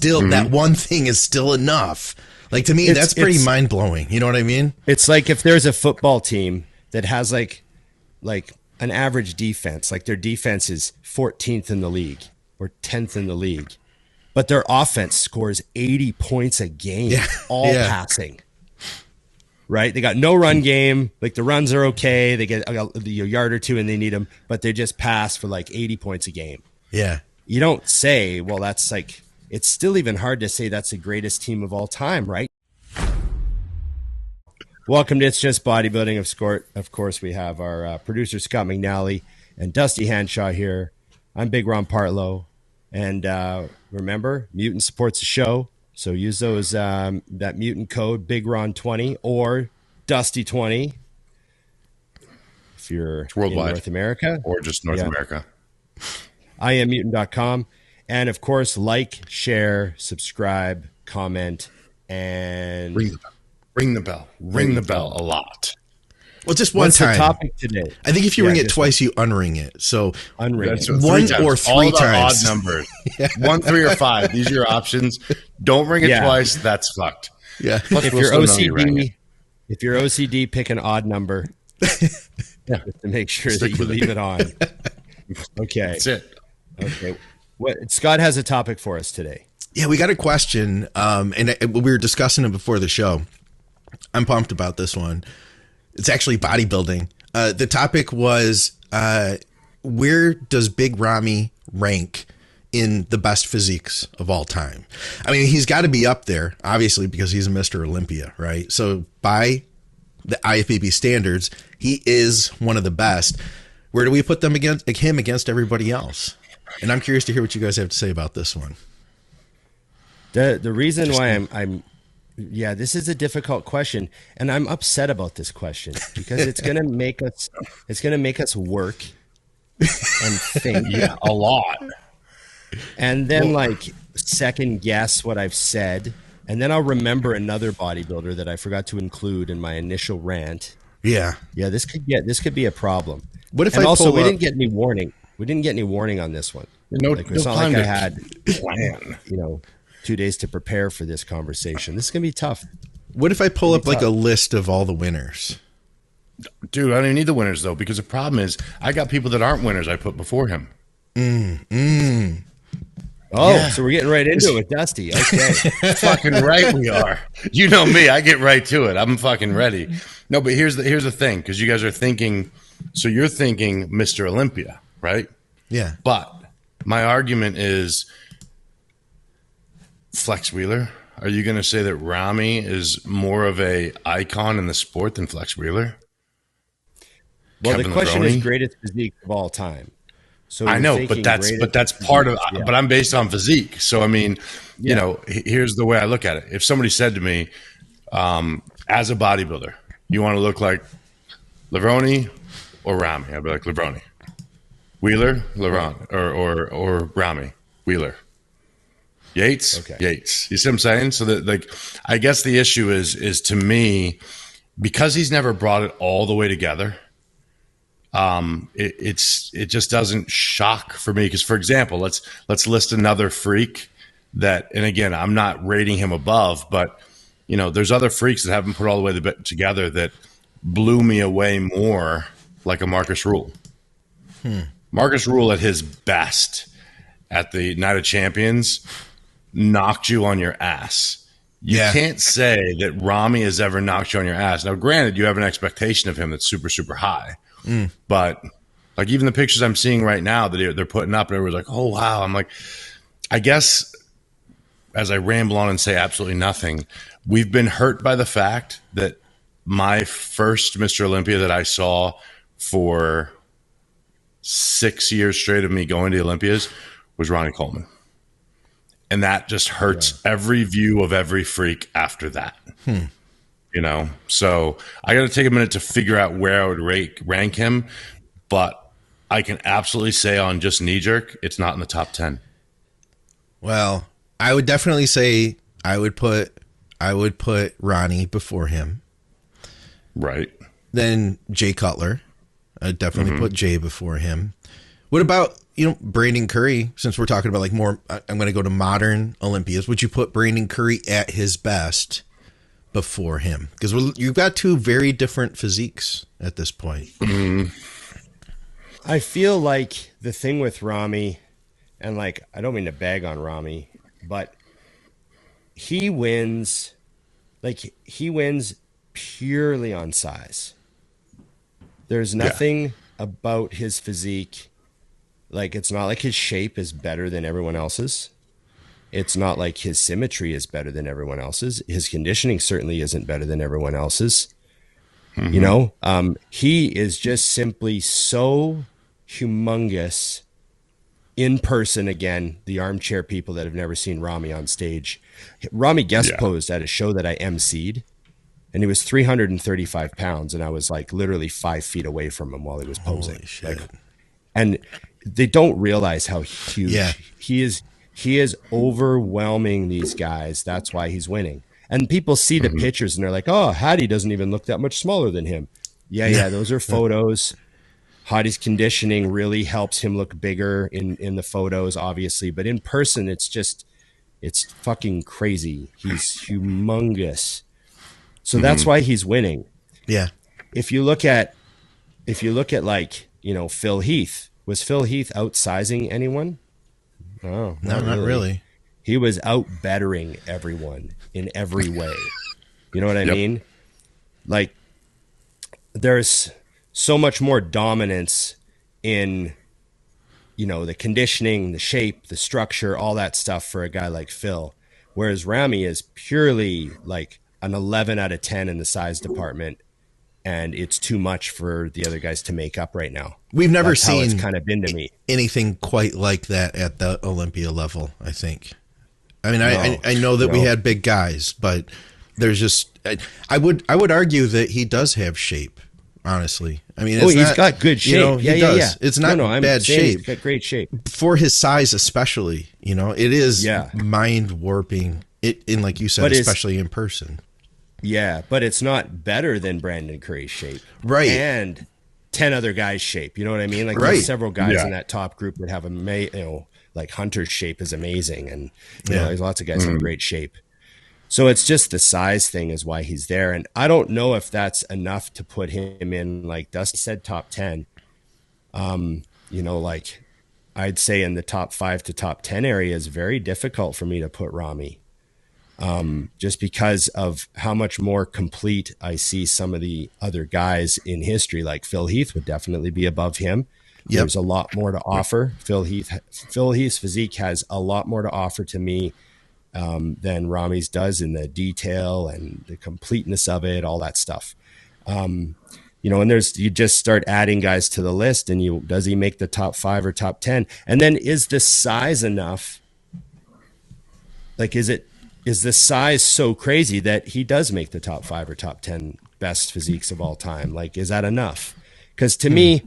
still, that one thing is still enough. Like, to me, that's pretty mind blowing. You know what I mean? It's like if there's a football team that has like an average defense, like their defense is 14th in the league or 10th in the league, but their offense scores 80 points a game, all passing. Right? They got no run game. Like the runs are okay. They get a yard or two and they need them, but they just pass for like 80 points a game. Yeah. You don't say, well, that's like, it's still even hard to say that's the greatest team of all time, right? Welcome to It's Just Bodybuilding. Of course, we have our producer, Scott McNally, and Dusty Hanshaw here. I'm Big Ron Partlow. And remember, Mutant supports the show. So use those that Mutant code, BigRon20 or Dusty20 if you're worldwide, in North America. Or just North America. IamMutant.com. And, of course, like, share, subscribe, comment, and... Ring the bell. Ring the bell a lot. Well, just one time. What's the topic today? I think if you ring it twice, you unring it. So unring it. One or three all times. Odd numbers. 1, 3, or 5. These are your options. Don't ring it twice. That's fucked. Yeah. Plus, if you're OCD, pick an odd number. To make sure that you leave it on. Okay. That's it. Okay. Scott has a topic for us today. Yeah, we got a question, and we were discussing it before the show. I'm pumped about this one. It's actually bodybuilding. The topic was, where does Big Ramy rank in the best physiques of all time? I mean, he's got to be up there, obviously, because he's a Mr. Olympia, right? So by the IFBB standards, he is one of the best. Where do we put him against everybody else? And I'm curious to hear what you guys have to say about this one. The reason why I'm this is a difficult question, and I'm upset about this question because it's gonna make us work and think a lot, and then like second guess what I've said, and then I'll remember another bodybuilder that I forgot to include in my initial rant. Yeah, this could be a problem. What if and I also pull we up... didn't get any warning. We didn't get any warning on this one. It's not like I had plan. 2 days to prepare for this conversation. This is gonna be tough. What if I pull up like a list of all the winners? Dude, I don't even need the winners though, because the problem is I got people that aren't winners I put before him. So we're getting right into it with Dusty. Okay. Fucking right we are. You know me, I get right to it. I'm fucking ready. No, but here's the thing, because you guys are thinking, so you're thinking Mr. Olympia, right? Yeah. But my argument is Flex Wheeler. Are you going to say that Ramy is more of a icon in the sport than Flex Wheeler? Well, Kevin the question Levrone? is greatest physique of all time. So I know, but that's part of. Yeah. But I'm based on physique. So I mean, you know, here's the way I look at it. If somebody said to me, as a bodybuilder, you want to look like Levrone or Ramy? I'd be like Levrone. Wheeler, Levrone, or Ramy, Wheeler. Yates, okay. Yates. You see what I'm saying? So that, like, I guess the issue is to me, because he's never brought it all the way together. It just doesn't shock for me. Because, for example, let's list another freak that, and again, I'm not rating him above, but you know, there's other freaks that haven't put all the way together that blew me away more, like a Marcus Rule. Marcus Rule at his best at the Night of Champions knocked you on your ass. You can't say that Ramy has ever knocked you on your ass. Now, granted, you have an expectation of him that's super, super high. But like even the pictures I'm seeing right now that they're putting up, and everyone's like, oh, wow. I'm like, I guess as I ramble on and say absolutely nothing, we've been hurt by the fact that my first Mr. Olympia that I saw for 6 years straight of me going to the Olympias was Ronnie Coleman. And that just hurts every view of every freak after that. You know, so I got to take a minute to figure out where I would rank him, but I can absolutely say on just knee jerk, it's not in the top 10. Well, I would definitely say I would put Ronnie before him. Right. Then Jay Cutler. I'd definitely put Jay before him. What about, Brandon Curry, since we're talking about like more, I'm going to go to modern Olympias. Would you put Brandon Curry at his best before him? Because you've got two very different physiques at this point. I feel like the thing with Ramy, and like, I don't mean to bag on Ramy, but he wins purely on size. There's nothing about his physique. Like, it's not like his shape is better than everyone else's. It's not like his symmetry is better than everyone else's. His conditioning certainly isn't better than everyone else's. He is just simply so humongous in person. Again, the armchair people that have never seen Ramy on stage. Ramy guest posed at a show that I emceed, and he was 335 pounds, and I was like literally 5 feet away from him while he was posing. Holy shit. And they don't realize how huge he is. He is overwhelming these guys. That's why he's winning. And people see the pictures and they're like, oh, Hattie doesn't even look that much smaller than him. Yeah, those are photos. Hattie's conditioning really helps him look bigger in the photos, obviously. But in person, it's fucking crazy. He's humongous. So that's why he's winning. Yeah. If you look at like, Phil Heath, was Phil Heath outsizing anyone? Oh, not really. He was out bettering everyone in every way. You know what I mean? Like, there's so much more dominance in, the conditioning, the shape, the structure, all that stuff for a guy like Phil. Whereas Ramy is purely like an 11 out of 10 in the size department. And it's too much for the other guys to make up right now. We've never That's how seen it's kind of been to me. Anything quite like that at the Olympia level, I think. I mean, I know that we had big guys, but there's just I would argue that he does have shape, honestly. I mean, he's got good shape. He does. Yeah. It's not bad shape. He's got great shape. For his size especially, it is mind warping. In like you said, especially in person. Yeah, but it's not better than Brandon Curry's shape. Right. And 10 other guys' shape. You know what I mean? Like there's several guys in that top group that have like Hunter's shape is amazing. And there's lots of guys in great shape. So it's just the size thing is why he's there. And I don't know if that's enough to put him in, like Dusty said, top 10. Like I'd say in the top 5 to top 10 area is very difficult for me to put Ramy. Just because of how much more complete I see some of the other guys in history, like Phil Heath would definitely be above him. There's a lot more to offer. Phil Heath's physique has a lot more to offer to me than Ramy's does in the detail and the completeness of it, all that stuff. And you just start adding guys to the list, and does he make the top 5 or top 10? And then is the size enough? Like, is the size so crazy that he does make the top 5 or top 10 best physiques of all time? Like, is that enough? Because to me,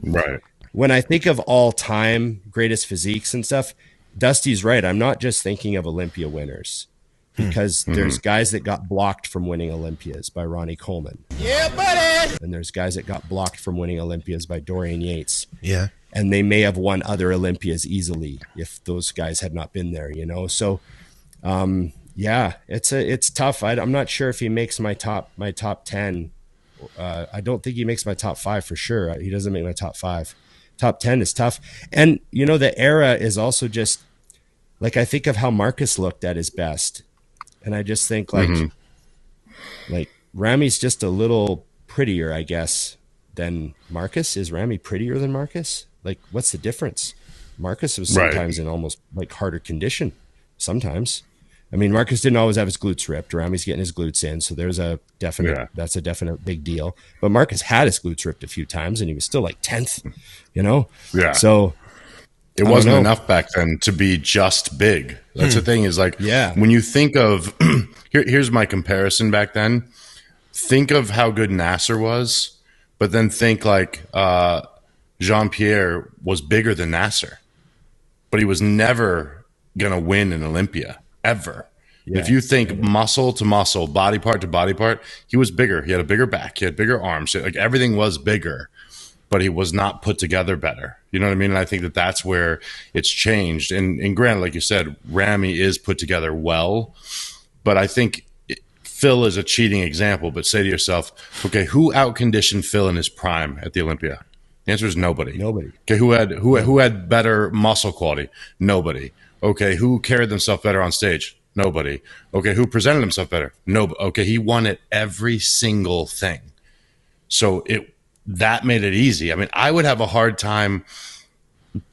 when I think of all time greatest physiques and stuff, Dusty's right. I'm not just thinking of Olympia winners, because there's guys that got blocked from winning Olympias by Ronnie Coleman. Yeah, buddy. And there's guys that got blocked from winning Olympias by Dorian Yates. Yeah. And they may have won other Olympias easily if those guys had not been there, So, it's tough. I'm not sure if he makes my top 10. I don't think he makes my top 5 for sure. He doesn't make my top 5. Top 10 is tough. And, the era is also just like, I think of how Marcus looked at his best. And I just think like Ramy's just a little prettier, I guess, than Marcus. Is Ramy prettier than Marcus? Like, what's the difference? Marcus was sometimes in almost like harder condition sometimes. I mean, Marcus didn't always have his glutes ripped. Ramy's getting his glutes in, so there's that's a definite big deal. But Marcus had his glutes ripped a few times, and he was still like 10th, Yeah. So it wasn't enough back then to be just big. That's the thing is like, when you think of here's my comparison back then. Think of how good Nasser was, but then think like Jean-Pierre was bigger than Nasser, but he was never gonna win an Olympia. Ever. Yeah. If you think muscle to muscle, body part to body part, he was bigger. He had a bigger back. He had bigger arms. Like everything was bigger. but he was not put together better. You know what I mean? And I think that that's where it's changed. And granted, like you said, Ramy is put together well, but I think Phil is a cheating example. But say to yourself, okay, who outconditioned Phil in his prime at the Olympia? The answer is nobody. Nobody. Okay, who had better muscle quality? Nobody. Okay, who carried themselves better on stage? Nobody. Okay, who presented himself better? Nobody. Okay, he won at every single thing. So that made it easy. I mean, I would have a hard time,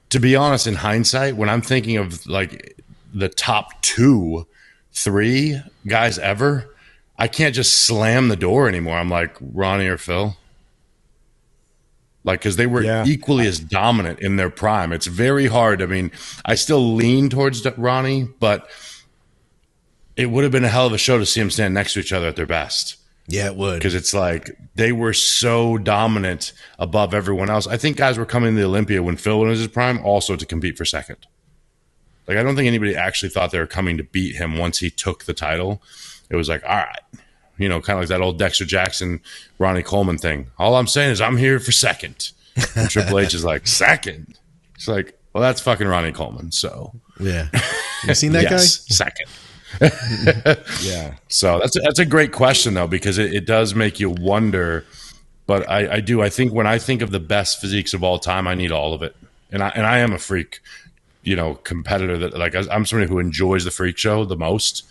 to be honest, in hindsight, when I'm thinking of like the top 2, 3 guys ever, I can't just slam the door anymore. I'm like, Ronnie or Phil? Like, because they were equally as dominant in their prime. It's very hard. I mean, I still lean towards Ronnie, but it would have been a hell of a show to see them stand next to each other at their best. Yeah, it would. Because it's like they were so dominant above everyone else. I think guys were coming to the Olympia when Phil was in his prime also to compete for second. Like, I don't think anybody actually thought they were coming to beat him once he took the title. It was like, all right. You know, kind of like that old Dexter Jackson, Ronnie Coleman thing. All I'm saying is I'm here for second. And Triple H is like, second? It's like, well, that's fucking Ronnie Coleman. So, yeah. You seen that guy? Second. Yeah. So that's a great question, though, because it does make you wonder. But I think when I think of the best physiques of all time, I need all of it. And I am a freak, you know, competitor that like I'm somebody who enjoys the freak show the most.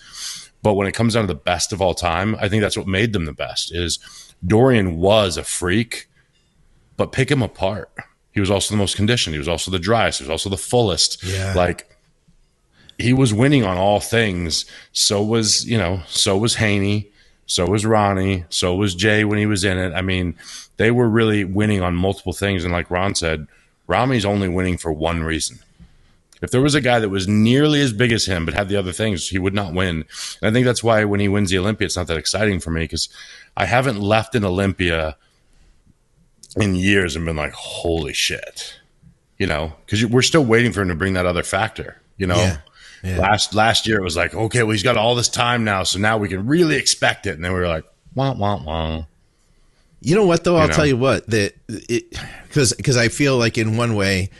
But when it comes down to the best of all time, I think that's what made them the best. Is Dorian was a freak, but pick him apart. He was also the most conditioned. He was also the driest. He was also the fullest. Yeah. Like, he was winning on all things. So was Haney. So was Ronnie. So was Jay when he was in it. I mean, they were really winning on multiple things. And like Ron said, Ramy's only winning for one reason. If there was a guy that was nearly as big as him but had the other things, he would not win. And I think that's why when he wins the Olympia, it's not that exciting for me, because I haven't left an Olympia in years and been like, holy shit. You know, because we're still waiting for him to bring that other factor, you know? Yeah. Yeah. Last year it was like, okay, well, he's got all this time now, so now we can really expect it. And then we were like, wah, wah, wah. You know what, though? I'll tell you what, because I feel like in one way,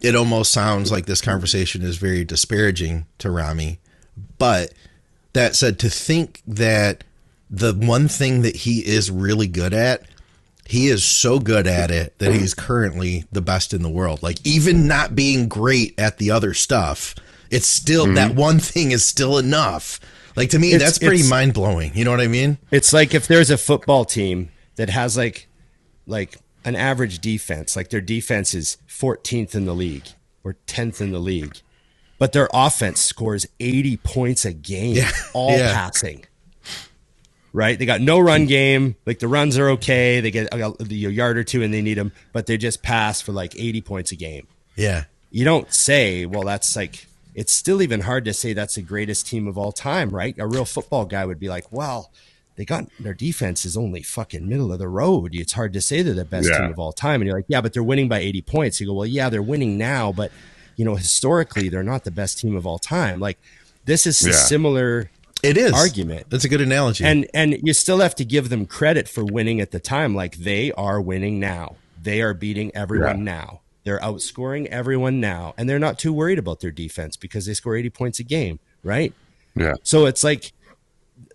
it almost sounds like this conversation is very disparaging to Ramy. But that said, to think that the one thing that he is really good at, he is so good at it that he's currently the best in the world. Like, even not being great at the other stuff, it's still that one thing is still enough. Like, to me, that's pretty mind blowing. You know what I mean? It's like if there's a football team that has like an average defense, like their defense is 14th in the league or 10th in the league, but their offense scores 80 points a game, all passing. Right? They got no run game. Like, the runs are okay. They get a yard or two and they need them, but they just pass for like 80 points a game. Yeah. You don't say, well, that's like, it's still even hard to say that's the greatest team of all time, right? A real football guy would be like, well, they got their defense is only fucking middle of the road. It's hard to say they're the best team of all time. And you're like, yeah, but they're winning by 80 points. You go, well, yeah, they're winning now, but you know, historically, they're not the best team of all time. Like, this is a similar argument. That's a good analogy. And you still have to give them credit for winning at the time. Like, they are winning now. They are beating everyone now. They're outscoring everyone now. And they're not too worried about their defense because they score 80 points a game, right? Yeah. So it's like,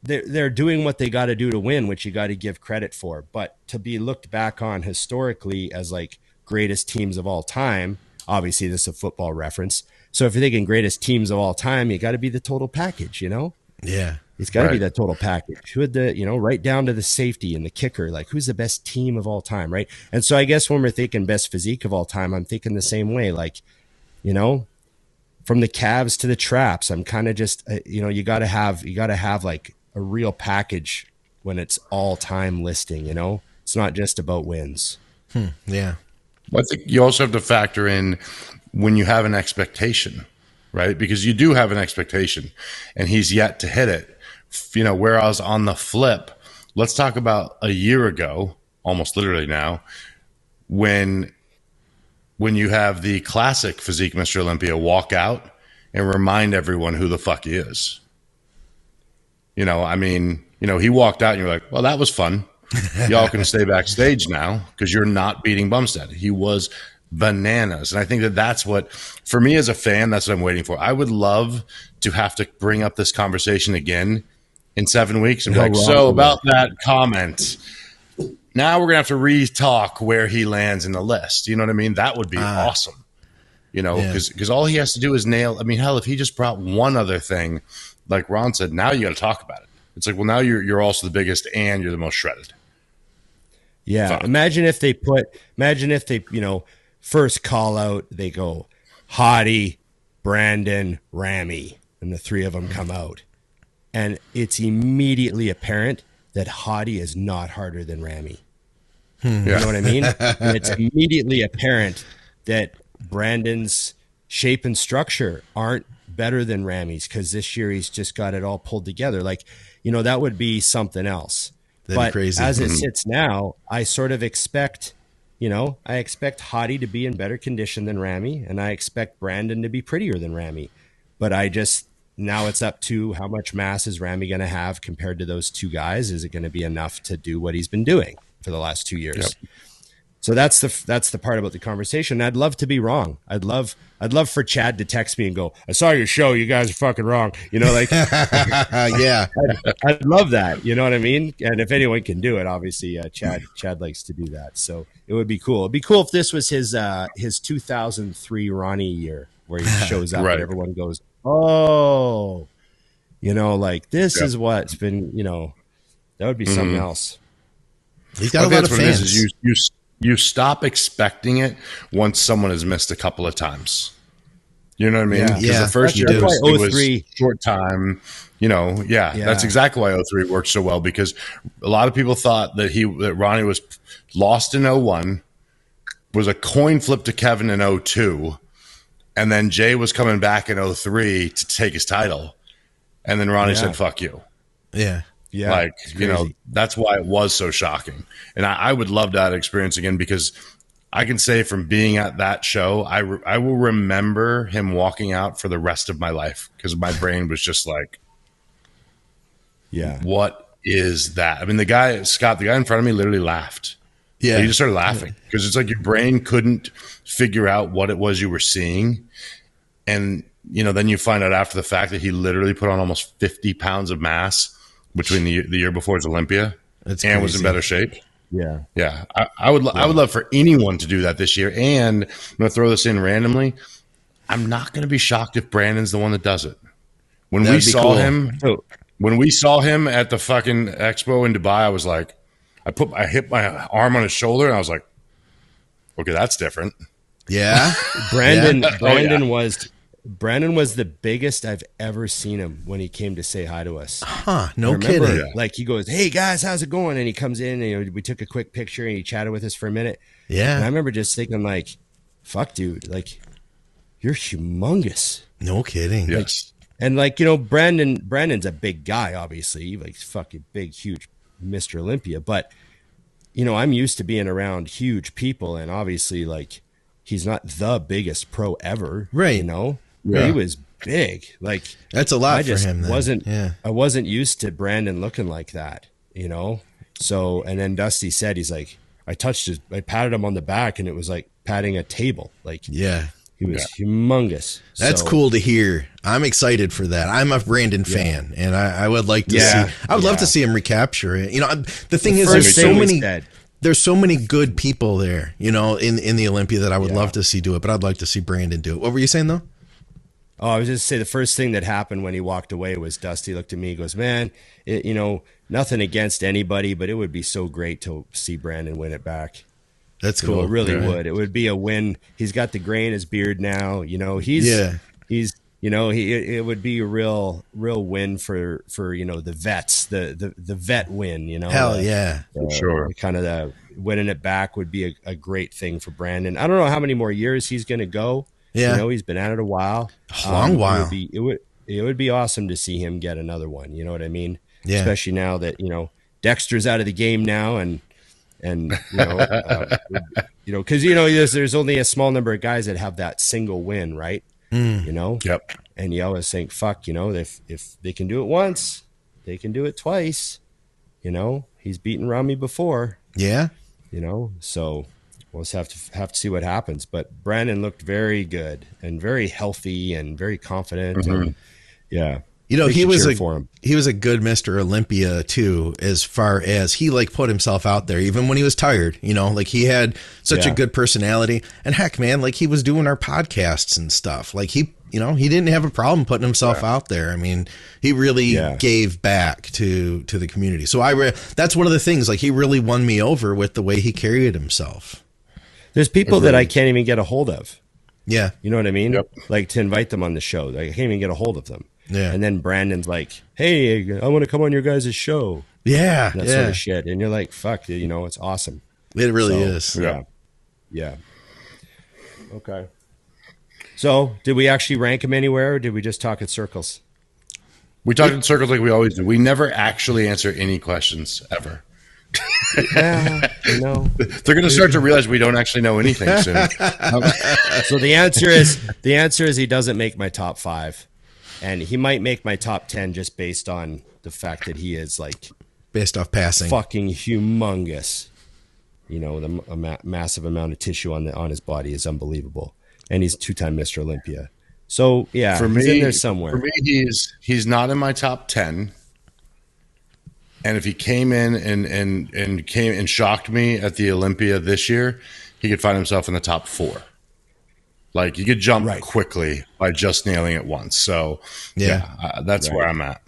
they're doing what they got to do to win, which you got to give credit for. But to be looked back on historically as like greatest teams of all time, obviously this is a football reference. So if you're thinking greatest teams of all time, you got to be the total package, you know? Yeah. It's got to be that total package. Who had the, you know, right down to the safety and the kicker, like who's the best team of all time, right? And so I guess when we're thinking best physique of all time, I'm thinking the same way, like, you know, from the calves to the traps, I'm kind of just, you know, you got to have like a real package when it's all time listing, you know, it's not just about wins. Yeah. Well, I think you also have to factor in when you have an expectation, right? Because you do have an expectation and he's yet to hit it, you know, whereas on the flip, let's talk about a year ago, almost literally now, when you have the classic physique Mr. Olympia walk out and remind everyone who the fuck he is. You know, I mean, you know, he walked out and you're like, well, that was fun. y'all can stay backstage now because you're not beating Bumstead. He was bananas. And I think that that's what, for me as a fan, that's what I'm waiting for. I would love to have to bring up this conversation again in 7 weeks and be like, so about that comment, now we're going to have to re-talk where he lands in the list. You know what I mean? That would be awesome. You know, because all he has to do is nail. I mean, hell, if he just brought one other thing, like Ron said, now you got to talk about it. It's like, well, now you're also the biggest and you're the most shredded. Yeah. Fuck. Imagine if they, you know, first call out, they go Hottie, Brandon, Ramy, and the three of them come out. And it's immediately apparent that Hottie is not harder than Ramy. You know what I mean? And it's immediately apparent that Brandon's shape and structure aren't better than Ramy's because this year he's just got it all pulled together. Like, you know, that would be something else. That'd be crazy. As it sits now, I sort of expect, you know, I expect Hottie to be in better condition than Ramy, and I expect Brandon to be prettier than Ramy. But now it's up to how much mass is Ramy going to have compared to those two guys. Is it going to be enough to do what he's been doing for the last 2 years? Yep. So that's the part about the conversation. I'd love to be wrong. I'd love for Chad to text me and go, I saw your show. You guys are fucking wrong. You know, like, yeah, I'd love that. You know what I mean? And if anyone can do it, obviously, Chad likes to do that. So it would be cool. It'd be cool if this was his 2003 Ronnie year where he shows up and everyone goes, oh, you know, like this is what's been, you know, that would be something else. He's got a lot of fans. You stop expecting it once someone has missed a couple of times. You know what I mean? Because the first year it was short time. You know, that's exactly why 03 worked so well, because a lot of people thought that Ronnie was lost in 01, was a coin flip to Kevin in 02, and then Jay was coming back in 03 to take his title, and then Ronnie said, "Fuck you." Yeah. Yeah, like, you know, that's why it was so shocking. And I would love that experience again, because I can say from being at that show, I will remember him walking out for the rest of my life, because my brain was just like, what is that? I mean, the guy in front of me literally laughed. Yeah. He just started laughing because it's like your brain couldn't figure out what it was you were seeing. And, you know, then you find out after the fact that he literally put on almost 50 pounds of mass between the year before his Olympia and was in better shape. Yeah. Yeah. I would love for anyone to do that this year. And I'm going to throw this in randomly. I'm not going to be shocked if Brandon's the one that does it. When we saw him at the fucking expo in Dubai, I was like, I hit my arm on his shoulder and I was like, okay, that's different. Yeah. Brandon was the biggest I've ever seen him when he came to say hi to us. No kidding. Like, he goes, "Hey guys, how's it going?" And he comes in and, you know, we took a quick picture and he chatted with us for a minute. Yeah. And I remember just thinking, like, fuck, dude, like, you're humongous. No kidding. Yes. And, like, you know, Brandon's a big guy, obviously, like fucking big, huge Mr. Olympia. But, you know, I'm used to being around huge people, and obviously, like, he's not the biggest pro ever. Right. You know? Yeah. He was big. Like, that's a lot for him. I wasn't used to Brandon looking like that, you know? So, and then Dusty said, he's like, I patted him on the back and it was like patting a table. Like, he was humongous. That's cool to hear. I'm excited for that. I'm a Brandon fan, and I would like to see, I would love to see him recapture it. You know, the thing is, there's so many good people there, you know, in the Olympia that I would love to see do it, but I'd like to see Brandon do it. What were you saying though? Oh, I was just saying the first thing that happened when he walked away was Dusty looked at me and goes, "Man, you know, nothing against anybody, but it would be so great to see Brandon win it back." That's cool. It really would. It would be a win. He's got the gray in his beard now. You know, he's you know, it would be a real win for you know, the vets, the vet win. You know, hell yeah, for sure. Kind of the winning it back would be a great thing for Brandon. I don't know how many more years he's going to go. Yeah, you know, he's been at it a while, long while. It would be awesome to see him get another one. You know what I mean? Yeah. Especially now that, you know, Dexter's out of the game now, and you know, you know, because, you know, there's only a small number of guys that have that single win, right? You know. Yep. And you always think, fuck, you know, if they can do it once, they can do it twice. You know, he's beaten Ramy before. Yeah. You know, so we'll just have to see what happens. But Brandon looked very good and very healthy and very confident. And yeah. You know, he was a good Mr. Olympia too, as far as he like put himself out there, even when he was tired, you know, like he had such a good personality. And heck, man, like he was doing our podcasts and stuff. Like he didn't have a problem putting himself out there. I mean, he really gave back to the community. So that's one of the things, like he really won me over with the way he carried himself. There's people that I can't even get a hold of. Yeah. You know what I mean? Yep. Like to invite them on the show. Like, I can't even get a hold of them. Yeah. And then Brandon's like, hey, I want to come on your guys' show. Yeah. And that sort of shit. And you're like, fuck, you know, it's awesome. It really is. Yeah. Okay. So did we actually rank him anywhere, or did we just talk in circles? We talk in circles like we always do. We never actually answer any questions ever. Yeah, you know. They're going to start to realize we don't actually know anything soon. So the answer is he doesn't make my top 5. And he might make my top 10 just based on the fact that he is like based off passing, fucking humongous. You know, the massive amount of tissue on his body is unbelievable, and he's 2-time Mr. Olympia. So yeah, for me, he's in there somewhere. For me, he's not in my top 10. And if he came in and shocked me at the Olympia this year, he could find himself in the top 4. Like you could jump quickly by just nailing it once. So that's where I'm at.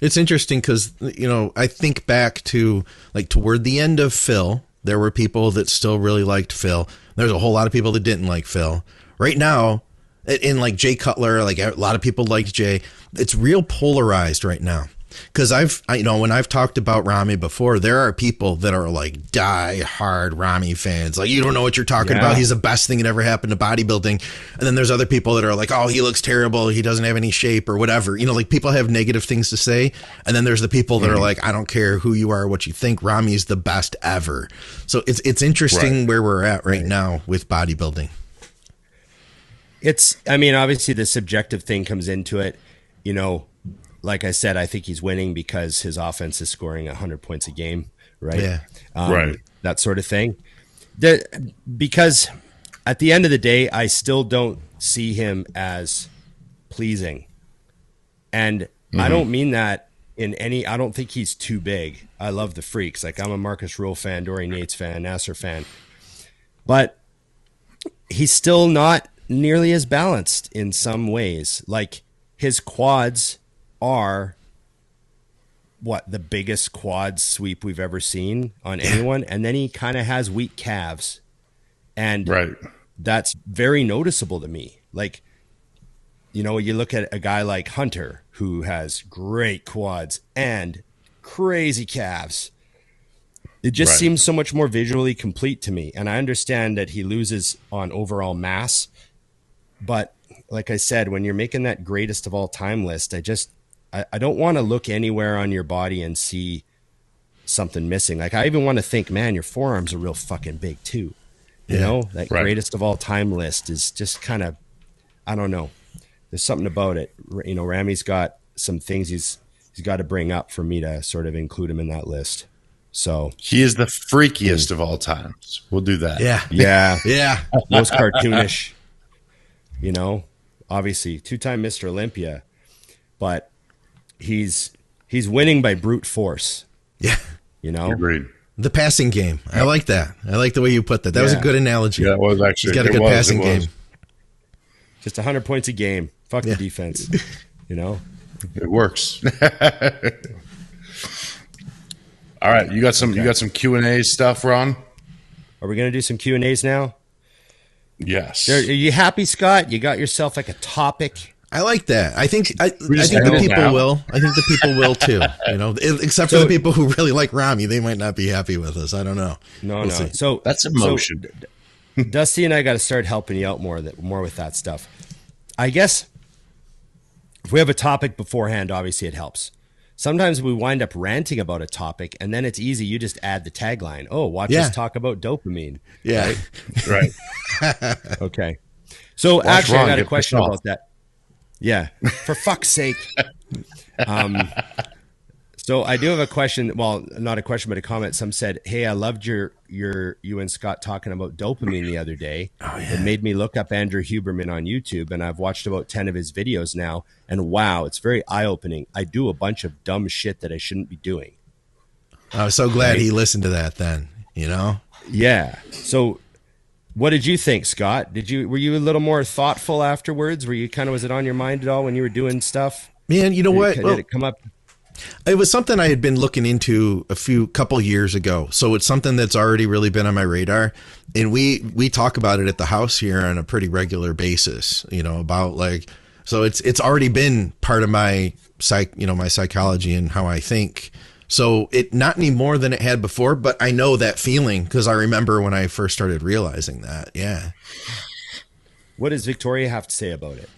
It's interesting because, you know, I think back to like toward the end of Phil, there were people that still really liked Phil. There's a whole lot of people that didn't like Phil. Right now, in like Jay Cutler, like a lot of people liked Jay. It's real polarized right now. Because when I've talked about Ramy before, there are people that are like die-hard Ramy fans. Like, you don't know what you're talking about. He's the best thing that ever happened to bodybuilding. And then there's other people that are like, oh, he looks terrible. He doesn't have any shape or whatever. You know, like people have negative things to say. And then there's the people that are like, I don't care who you are, what you think. Ramy's the best ever. So it's interesting where we're at right now with bodybuilding. I mean, obviously the subjective thing comes into it, you know. Like I said, I think he's winning because his offense is scoring 100 points a game, right? Yeah. That sort of thing. Because at the end of the day, I still don't see him as pleasing. And I don't mean that I don't think he's too big. I love the freaks. Like I'm a Marcus Rule fan, Dory Nates fan, Nasser fan. But he's still not nearly as balanced in some ways. Like his quads are the biggest quad sweep we've ever seen on anyone, and then he kind of has weak calves, and that's very noticeable to me. Like, you know, you look at a guy like Hunter who has great quads and crazy calves. It just seems so much more visually complete to me, and I understand that he loses on overall mass, but like I said, when you're making that greatest of all time list, I don't want to look anywhere on your body and see something missing. Like I even want to think, man, your forearms are real fucking big too. You know, that greatest of all time list is just kind of, I don't know. There's something about it. You know, Ramy's got some things he's got to bring up for me to sort of include him in that list. So he is the freakiest of all times. We'll do that. Yeah. Most cartoonish, you know, obviously 2-time Mr. Olympia, but he's winning by brute force. Yeah. You know? Agreed. The passing game. I like that. I like the way you put that. That was a good analogy. Yeah, it was actually. He's got a good passing game. Just 100 points a game. Fuck the defense. You know? It works. All right. You got some Q&A stuff, Ron? Are we going to do some Q&As now? Yes. Are you happy, Scott? You got yourself like a topic? I like that. I think the people will. I think the people will too. You know, except for the people who really like Ramy, they might not be happy with us. I don't know. No. So that's emotion. So, Dusty and I got to start helping you out more with that stuff. I guess if we have a topic beforehand, obviously it helps. Sometimes we wind up ranting about a topic, and then it's easy. You just add the tagline. Oh, watch us talk about dopamine. Yeah. Right. Okay. So actually, I got a question about that. Yeah, for fuck's sake. So So I do have a question. Well, not a question, but a comment. Some said, "Hey, I loved you and Scott talking about dopamine the other day. Oh, yeah. It made me look up Andrew Huberman on YouTube, and I've watched about 10 of his videos now. And wow, it's very eye-opening. I do a bunch of dumb shit that I shouldn't be doing." I was so glad he listened to that then, you know? Yeah. So what did you think, Scott? Were you a little more thoughtful afterwards? Was it on your mind at all when you were doing stuff? Man, you know what? Did it come up? It was something I had been looking into couple years ago. So it's something that's already really been on my radar. And we talk about it at the house here on a pretty regular basis, you know, about like, so it's already been part of my my psychology and how I think. So it not any more than it had before, but I know that feeling because I remember when I first started realizing that. Yeah. What does Victoria have to say about it?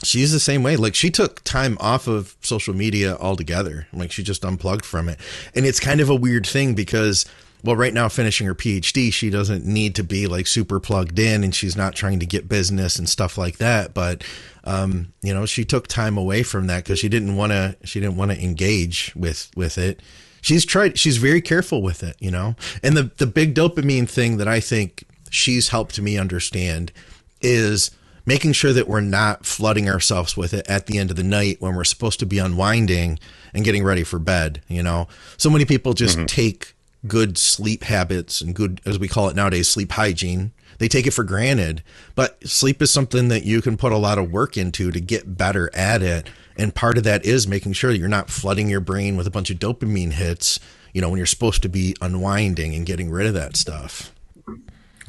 She's the same way. Like she took time off of social media altogether. Like she just unplugged from it. And it's kind of a weird thing because, well, right now finishing her PhD, she doesn't need to be like super plugged in and she's not trying to get business and stuff like that. But, you know, she took time away from that because she didn't want to engage with it. She's very careful with it, you know, and the big dopamine thing that I think she's helped me understand is making sure that we're not flooding ourselves with it at the end of the night when we're supposed to be unwinding and getting ready for bed. You know, so many people just take good sleep habits and good, as we call it nowadays, sleep hygiene. They take it for granted, but sleep is something that you can put a lot of work into to get better at it. And part of that is making sure that you're not flooding your brain with a bunch of dopamine hits, you know, when you're supposed to be unwinding and getting rid of that stuff.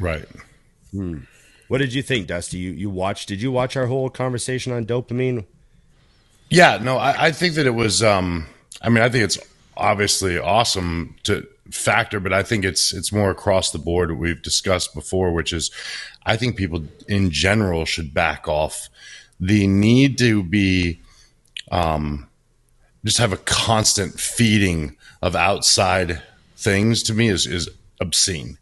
Right. What did you think, Dusty? Did you watch our whole conversation on dopamine? Yeah, no, I think that it was, I think it's obviously awesome to factor, but I think it's more across the board what we've discussed before, which is I think people in general should back off the need to be, just have a constant feeding of outside things to me is obscene.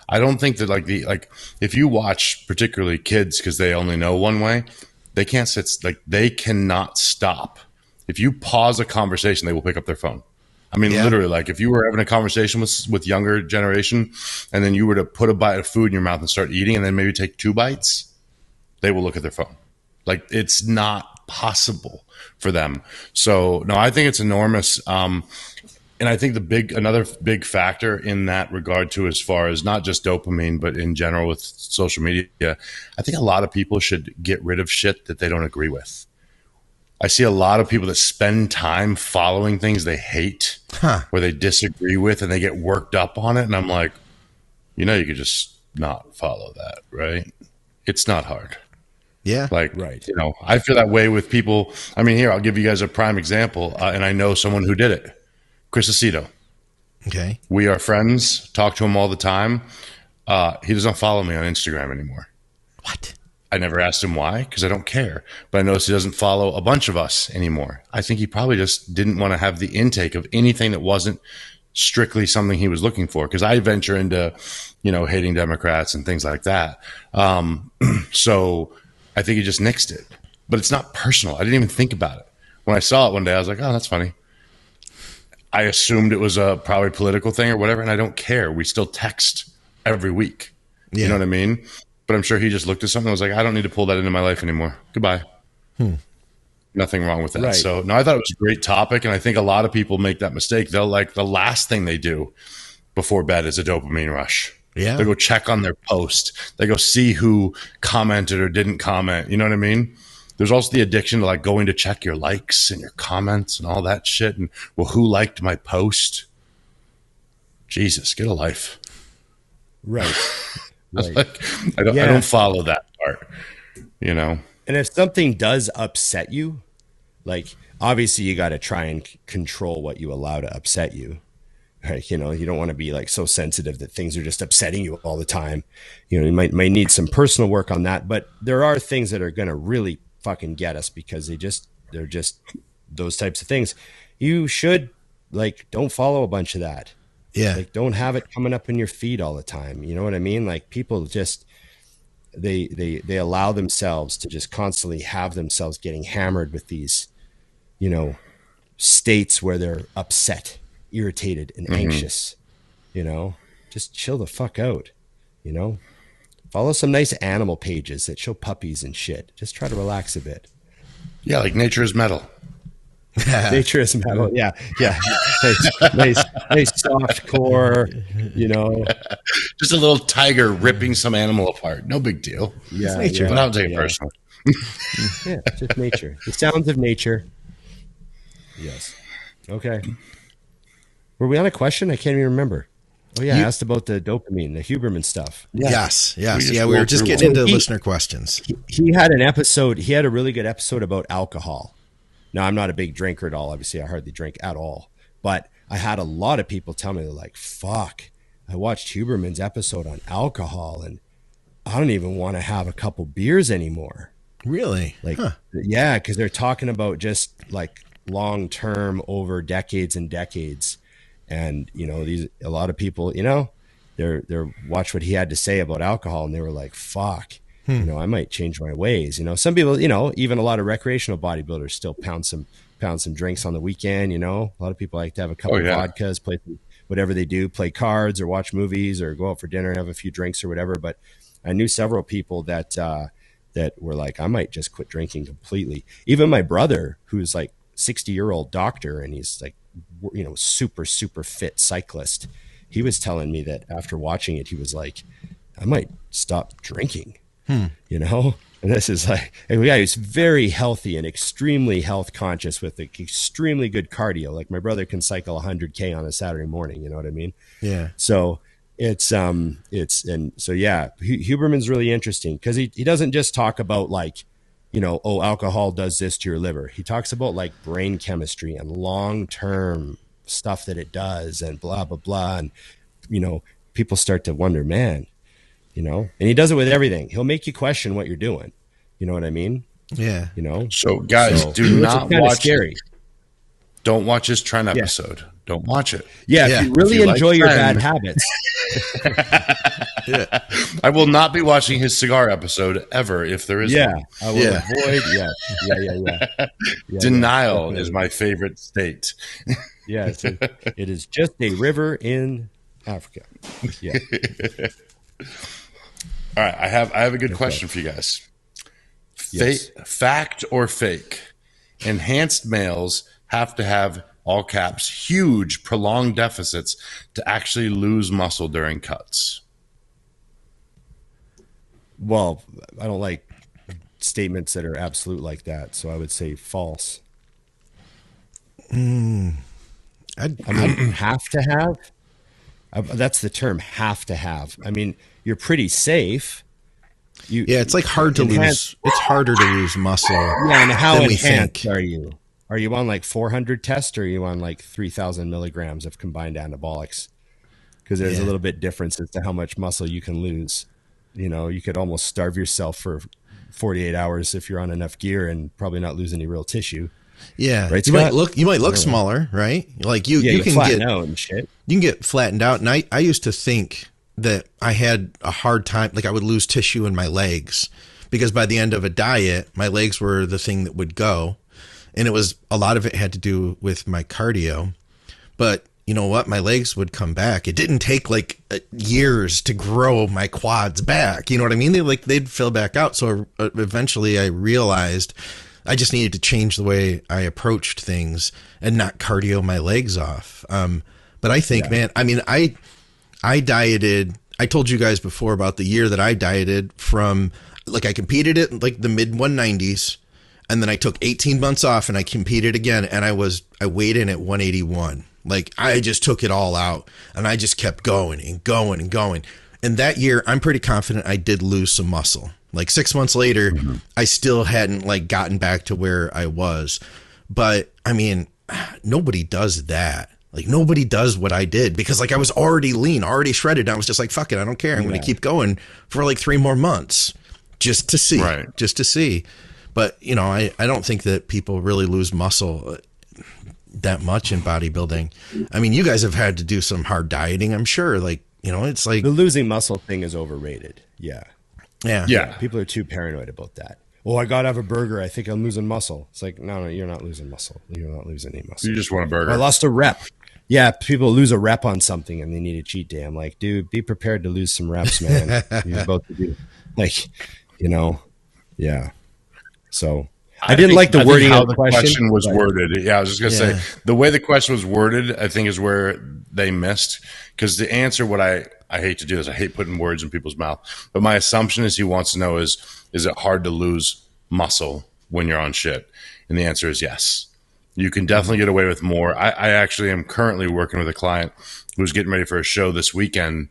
I don't think that if you watch particularly kids because they only know one way, they can't they cannot stop. If you pause a conversation, they will pick up their phone. I mean, literally, like if you were having a conversation with younger generation and then you were to put a bite of food in your mouth and start eating and then maybe take 2 bites, they will look at their phone. Like it's not possible for them. So no, I think it's enormous. And I think another big factor in that regard too, as far as not just dopamine, but in general with social media, I think a lot of people should get rid of shit that they don't agree with. I see a lot of people that spend time following things they hate or they disagree with and they get worked up on it. And I'm like, you could just not follow that, right? It's not hard. Yeah. Right. I feel that way with people. I mean, here, I'll give you guys a prime example. And I know someone who did it. Chris Aceto. Okay. We are friends, talk to him all the time. He doesn't follow me on Instagram anymore. What? I never asked him why, because I don't care. But I noticed he doesn't follow a bunch of us anymore. I think he probably just didn't want to have the intake of anything that wasn't strictly something he was looking for. Because I venture into, hating Democrats and things like that. So I think he just nixed it. But it's not personal. I didn't even think about it. When I saw it one day, I was like, oh, that's funny. I assumed it was a probably political thing or whatever, and I don't care. We still text every week. Yeah. You know what I mean? But I'm sure he just looked at something and was like, I don't need to pull that into my life anymore. Goodbye. Nothing wrong with that. Right. So, no, I thought it was a great topic, and I think a lot of people make that mistake. They'll the last thing they do before bed is a dopamine rush. Yeah. They go check on their post. They go see who commented or didn't comment. You know what I mean? There's also the addiction to going to check your likes and your comments and all that shit. And who liked my post? Jesus, get a life. Right. I don't follow that part, And if something does upset you, obviously you got to try and control what you allow to upset you. Right? You don't want to be so sensitive that things are just upsetting you all the time. You might need some personal work on that, but there are things that are going to really fucking get us because they're just those types of things. You should don't follow a bunch of that. Yeah. Don't have it coming up in your feed all the time. You know what I mean? People just, they allow themselves to just constantly have themselves getting hammered with these, states where they're upset, irritated, and anxious. You know, just chill the fuck out. You know, follow some nice animal pages that show puppies and shit. Just try to relax a bit. Yeah, like Nature is Metal. Nature is Metal. Yeah. Nice soft core, you know. Just a little tiger ripping some animal apart. No big deal. Yeah. It's nature. But I don't take it personally. Yeah, just nature. The sounds of nature. Yes. Okay. Were we on a question? I can't even remember. Oh, yeah. I asked about the dopamine, the Huberman stuff. Yeah. Yes. We were just getting into listener questions. He had an episode. He had a really good episode about alcohol. Now, I'm not a big drinker at all. Obviously, I hardly drink at all. But I had a lot of people tell me, they're like, fuck, I watched Huberman's episode on alcohol, and I don't even want to have a couple beers anymore. Really? Like, yeah, because they're talking about just like long term over decades and decades. And, you know, a lot of people, you know, they're watch what he had to say about alcohol, and they were like, fuck. You know, I might change my ways. You know, some people, you know, even a lot of recreational bodybuilders still pound some drinks on the weekend. You know, a lot of people like to have a couple of vodkas, play whatever they do, play cards or watch movies or go out for dinner and have a few drinks or whatever. But I knew several people that were like, I might just quit drinking completely. Even my brother, who's like 60-year-old doctor, and he's like, you know, super, super fit cyclist. He was telling me that after watching it, he was like, I might stop drinking. You know, and this is like a guy who's very healthy and extremely health conscious with extremely good cardio. Like my brother can cycle 100K on a Saturday morning. You know what I mean? Yeah. So Huberman's really interesting because he doesn't just talk about like, you know, oh, alcohol does this to your liver. He talks about like brain chemistry and long-term stuff that it does and blah, blah, blah. And, you know, people start to wonder, man, you know, and he does it with everything. He'll make you question what you're doing. You know what I mean? Yeah. You know? So guys, do not watch scary. Don't watch his trend episode. Don't watch it. Yeah. If you really enjoy your bad habits. I will not be watching his cigar episode ever if there is one. I will avoid. Yeah. Denial is my favorite state. Yes. It is just a river in Africa. Yeah. All right, I have a good question for you guys. Fact or fake? Enhanced males have to have, all caps, huge prolonged deficits to actually lose muscle during cuts. Well, I don't like statements that are absolute like that, so I would say false. I mean, have to have. That's the term, have to have. I mean, you're pretty safe. It's like hard to lose. It's harder to lose muscle. Yeah, and how enhanced are you? Are you on like 400 test, or are you on like 3,000 milligrams of combined anabolics? Because there's a little bit difference as to how much muscle you can lose. You know, you could almost starve yourself for 48 hours if you're on enough gear and probably not lose any real tissue. Yeah, right, you might look smaller, right? Like you can flatten out and shit. You can get flattened out. And I used to think that I had a hard time, like I would lose tissue in my legs because by the end of a diet, my legs were the thing that would go. And a lot of it had to do with my cardio. But you know what? My legs would come back. It didn't take like years to grow my quads back. You know what I mean? They'd fill back out. So eventually I realized I just needed to change the way I approached things and not cardio my legs off. But I think, man, I mean, I dieted. I told you guys before about the year that I dieted from, like, I competed at like the mid 190s, and then I took 18 months off and I competed again, and I weighed in at 181. Like, I just took it all out, and I just kept going and going and going. And that year, I'm pretty confident I did lose some muscle. Like 6 months later, I still hadn't like gotten back to where I was. But I mean, nobody does that. Like nobody does what I did because like I was already lean, already shredded. And I was just like, fuck it. I don't care. I'm going to keep going for like 3 more months just to see, just to see. But you know, I don't think that people really lose muscle that much in bodybuilding. I mean, you guys have had to do some hard dieting, I'm sure. Like, you know, it's like the losing muscle thing is overrated. Yeah. Yeah. People are too paranoid about that. oh, I got to have a burger. I think I'm losing muscle. It's like, no, you're not losing muscle. You're not losing any muscle. You just want a burger. I lost a rep. Yeah, people lose a rep on something and they need a cheat day. I'm like, dude, be prepared to lose some reps, man. You're about to do, like, yeah. So I didn't like the wording how of the the question was worded. Yeah, I was just going to say, the way the question was worded, I think is where they missed. Because the answer, what I hate to do is I hate putting words in people's mouth. But my assumption is he wants to know is it hard to lose muscle when you're on shit? And the answer is yes. You can definitely get away with more. I actually am currently working with a client who's getting ready for a show this weekend.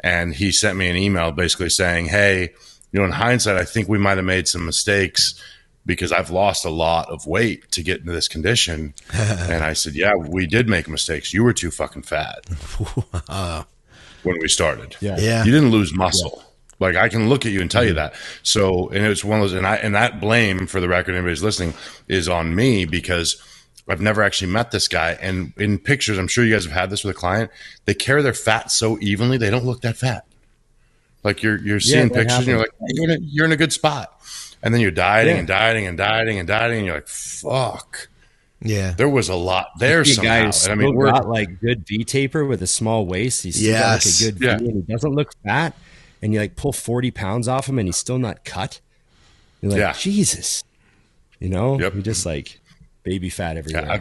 And he sent me an email basically saying, hey, in hindsight, I think we might have made some mistakes because I've lost a lot of weight to get into this condition. And I said, yeah, we did make mistakes. You were too fucking fat when we started. Yeah. You didn't lose muscle. Like, I can look at you and tell you that. So, and it's one of those, and that blame, for the record, anybody's listening, is on me because I've never actually met this guy. And in pictures, I'm sure you guys have had this with a client, they carry their fat so evenly, they don't look that fat. Like you're seeing pictures and you're like, hey, you're in a good spot. And then you're dieting and dieting and dieting and dieting. And you're like, fuck. Yeah. There was a lot there somehow. Guy still got like good V taper with a small waist. He's still got like a good V and he doesn't look fat. And you like pull 40 pounds off him and he's still not cut. You're like, Jesus. You're just like baby fat everywhere. Yeah,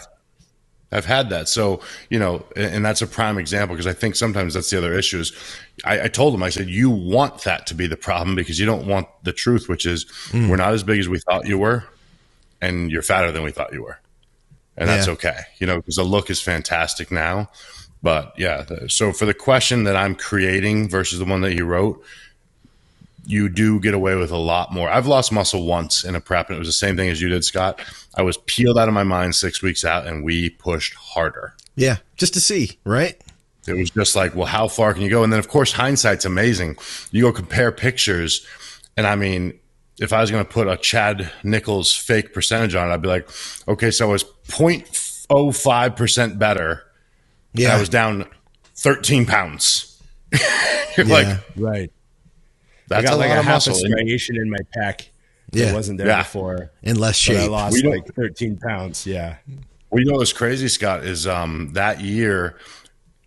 I've had that. So, and that's a prime example because I think sometimes that's the other issue is I told him, I said, you want that to be the problem because you don't want the truth, which is we're not as big as we thought you were and you're fatter than we thought you were. And that's okay, because the look is fantastic now. But yeah, so for the question that I'm creating versus the one that you wrote, you do get away with a lot more. I've lost muscle once in a prep, and it was the same thing as you did, Scott. I was peeled out of my mind 6 weeks out, and we pushed harder. Yeah, just to see, right? It was just like, well, how far can you go? And then, of course, hindsight's amazing. You go compare pictures, and I mean, if I was going to put a Chad Nichols fake percentage on it, I'd be like, okay, so I was 0.05% better. Yeah, I was down 13 pounds. You're like, right. That's I got like a half a muscle. striation in my pec. It wasn't there before. In less shape. I lost like 13 pounds. Yeah. Well, what's crazy, Scott, is that year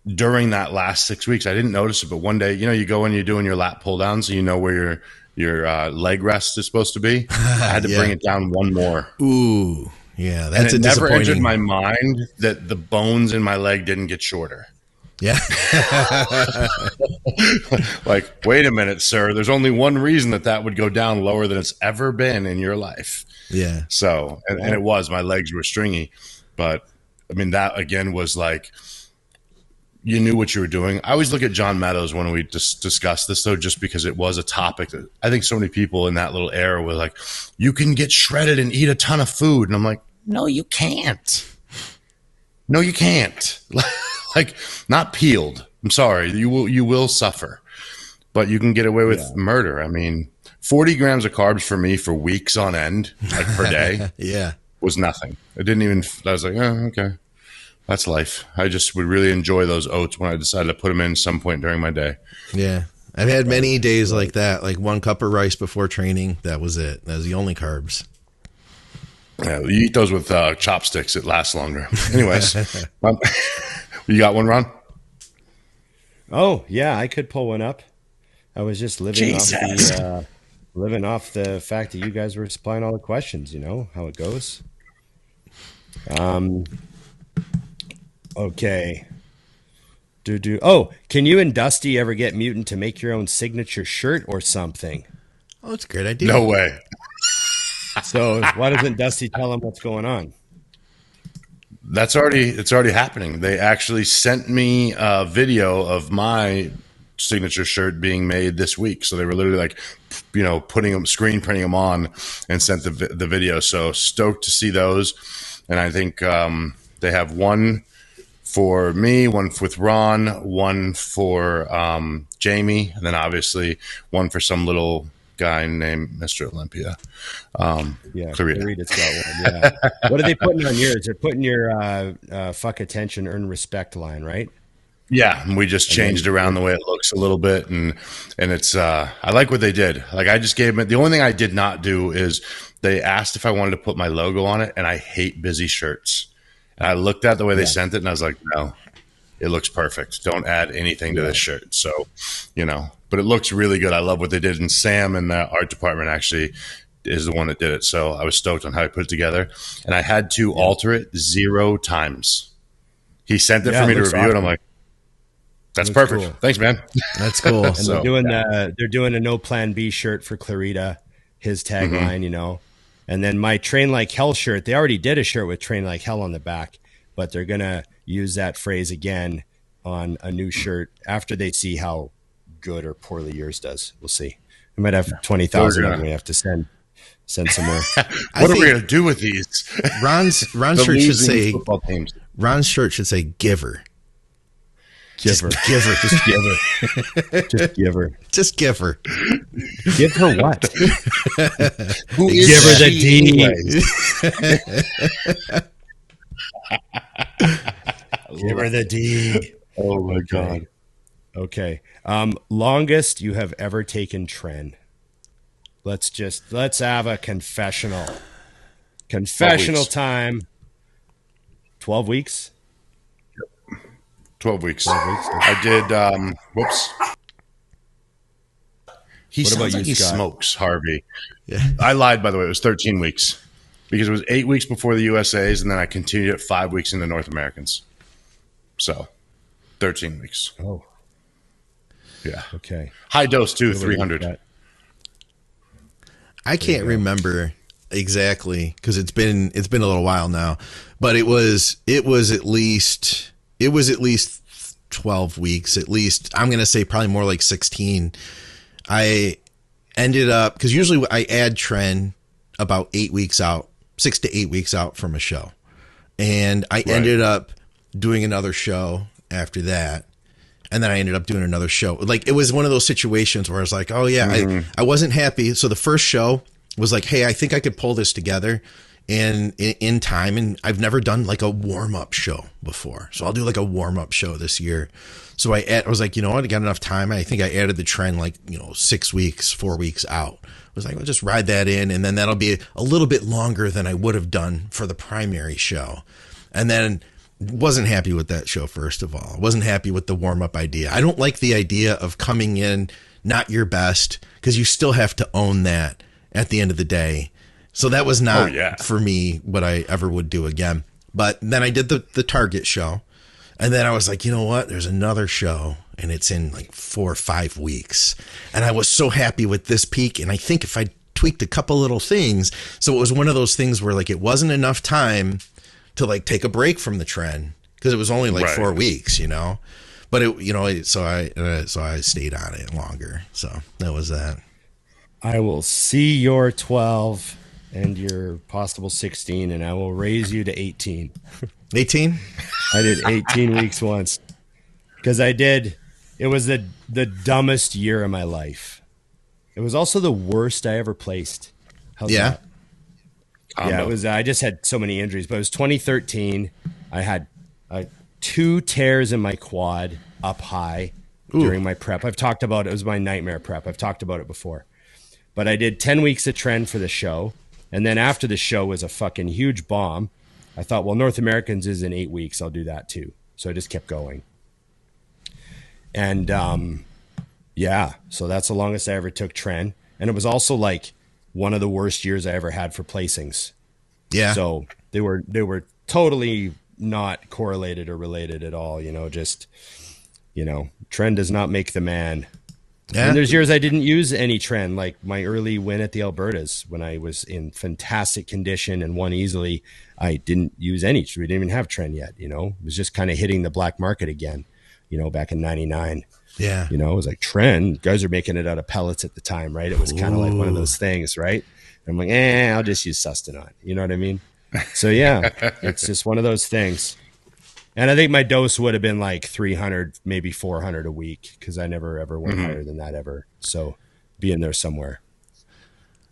during that last 6 weeks, I didn't notice it, but one day, you go and you're doing your lat pull down, so you know where your leg rest is supposed to be. I had to bring it down one more. Ooh, yeah, that's and it never entered disappointing. my mind that the bones in my leg didn't get shorter. Yeah. Like, wait a minute, sir. There's only one reason that would go down lower than it's ever been in your life. Yeah. So, and it was, my legs were stringy. But, I mean, that, again, was like, you knew what you were doing. I always look at John Meadows when we discuss this, though, just because it was a topic that I think so many people in that little era were like, you can get shredded and eat a ton of food. And I'm like, no, you can't. No, you can't. Like, not peeled. I'm sorry. You will suffer, but you can get away with murder. I mean, 40 grams of carbs for me for weeks on end, like per day, was nothing. It didn't even, I was like, oh, okay, that's life. I just would really enjoy those oats when I decided to put them in some point during my day. Yeah. I've had many days like that, like 1 cup of rice before training. That was it. That was the only carbs. Yeah, you eat those with chopsticks. It lasts longer. Anyways, you got one, Ron? Oh yeah, I could pull one up. I was just living off the fact that you guys were supplying all the questions. You know how it goes. Okay. Oh, can you and Dusty ever get Mutant to make your own signature shirt or something? Oh, that's a great idea. No way. So why doesn't Dusty tell him what's going on? It's already happening. They actually sent me a video of my signature shirt being made this week. So they were literally like, screen printing them on and sent the video. So stoked to see those. And I think they have one for me, one with Ron, one for Jamie, and then obviously one for some little guy named Mr. Olympia. Clarita's got one. Yeah. What are they putting on yours? They're putting your fuck attention, earn respect line, right? Yeah, and we just changed around the way it looks a little bit, and it's I like what they did. Like I just gave them. The only thing I did not do is they asked if I wanted to put my logo on it, and I hate busy shirts. And I looked at the way they sent it, and I was like, no, it looks perfect. Don't add anything to this shirt. So, but it looks really good. I love what they did, and Sam in the art department actually is the one that did it. So I was stoked on how I put it together, and I had to alter it 0 times. He sent it for me to review, and I'm like, that's perfect. Cool. Thanks, man. That's cool. And they're doing a no plan B shirt for Clarita, his tagline, And then my Train Like Hell shirt, they already did a shirt with Train Like Hell on the back, but they're going to use that phrase again on a new shirt after they see how good or poorly yours does. We'll see. We might have 20,000 and we have to send some more. What are we going to do with these? Ron's shirt should say Ron's shirt should say giver. Just give her. Just give her. Just give her. Just give her. Give her what? Who is give her the D. Give her the D. Oh my God. Okay. Longest you have ever taken tren. Let's have a confessional. Confessional 12 time. 12 weeks. 12 weeks. 12 weeks. I did. Whoops. He What about sounds like you, he Scott? smokes, Harvey. Yeah. I lied, by the way. It was 13 weeks because it was 8 weeks before the USAs, and then I continued it 5 weeks into North Americans. So 13 weeks. Oh, Yeah. okay. High dose too, What about you, 300. Scott? I can't remember exactly because it's been a little while now, but it was at least 12 weeks, at least. I'm going to say probably more like 16. I ended up, because usually I add tren about 8 weeks out, 6 to 8 weeks out from a show. And I ended up doing another show after that. And then I ended up doing another show. Like, it was one of those situations where I was like, oh yeah, I wasn't happy. So the first show was like, hey, I think I could pull this together and in time. And I've never done like a warm up show before. So I'll do like a warm up show this year. So I was like, you know what? I got enough time. I think I added the tren like, 6 weeks, 4 weeks out. I was like, I'll just ride that in. And then that'll be a little bit longer than I would have done for the primary show. And then wasn't happy with that show. First of all, wasn't happy with the warm up idea. I don't like the idea of coming in not your best, because you still have to own that at the end of the day. So that was not for me what I ever would do again. But then I did the Target show, and then I was like, you know what? There's another show, and it's in like 4 or 5 weeks. And I was so happy with this peak. And I think if I tweaked a couple little things, so it was one of those things where like it wasn't enough time to like take a break from the tren, because it was only like 4 weeks, but it, so I stayed on it longer. So that was that. I will see your 12 and your possible 16, and I will raise you to 18. 18? I did 18 weeks once because it was the dumbest year of my life. It was also the worst I ever placed. How's that? Yeah, it was. I just had so many injuries, but it was 2013. I had 2 tears in my quad up high during my prep. I've talked about it. It was my nightmare prep. I've talked about it before. But I did 10 weeks of tren for the show. And then after the show was a fucking huge bomb. I thought, well, North Americans is in 8 weeks. I'll do that too. So I just kept going. And so that's the longest I ever took tren. And it was also like one of the worst years I ever had for placings. Yeah. So they were totally not correlated or related at all. Tren does not make the man. Yeah. And there's years I didn't use any tren, like my early win at the Albertas when I was in fantastic condition and won easily. I didn't use any. We didn't even have tren yet. It was just kind of hitting the black market again, back in 99. Yeah. It was like tren. Guys are making it out of pellets at the time, right? It was kind of like one of those things, right? And I'm like, I'll just use sustanon. You know what I mean? So yeah, it's just one of those things. And I think my dose would have been like 300, maybe 400 a week, because I never ever went higher than that ever. So be in there somewhere.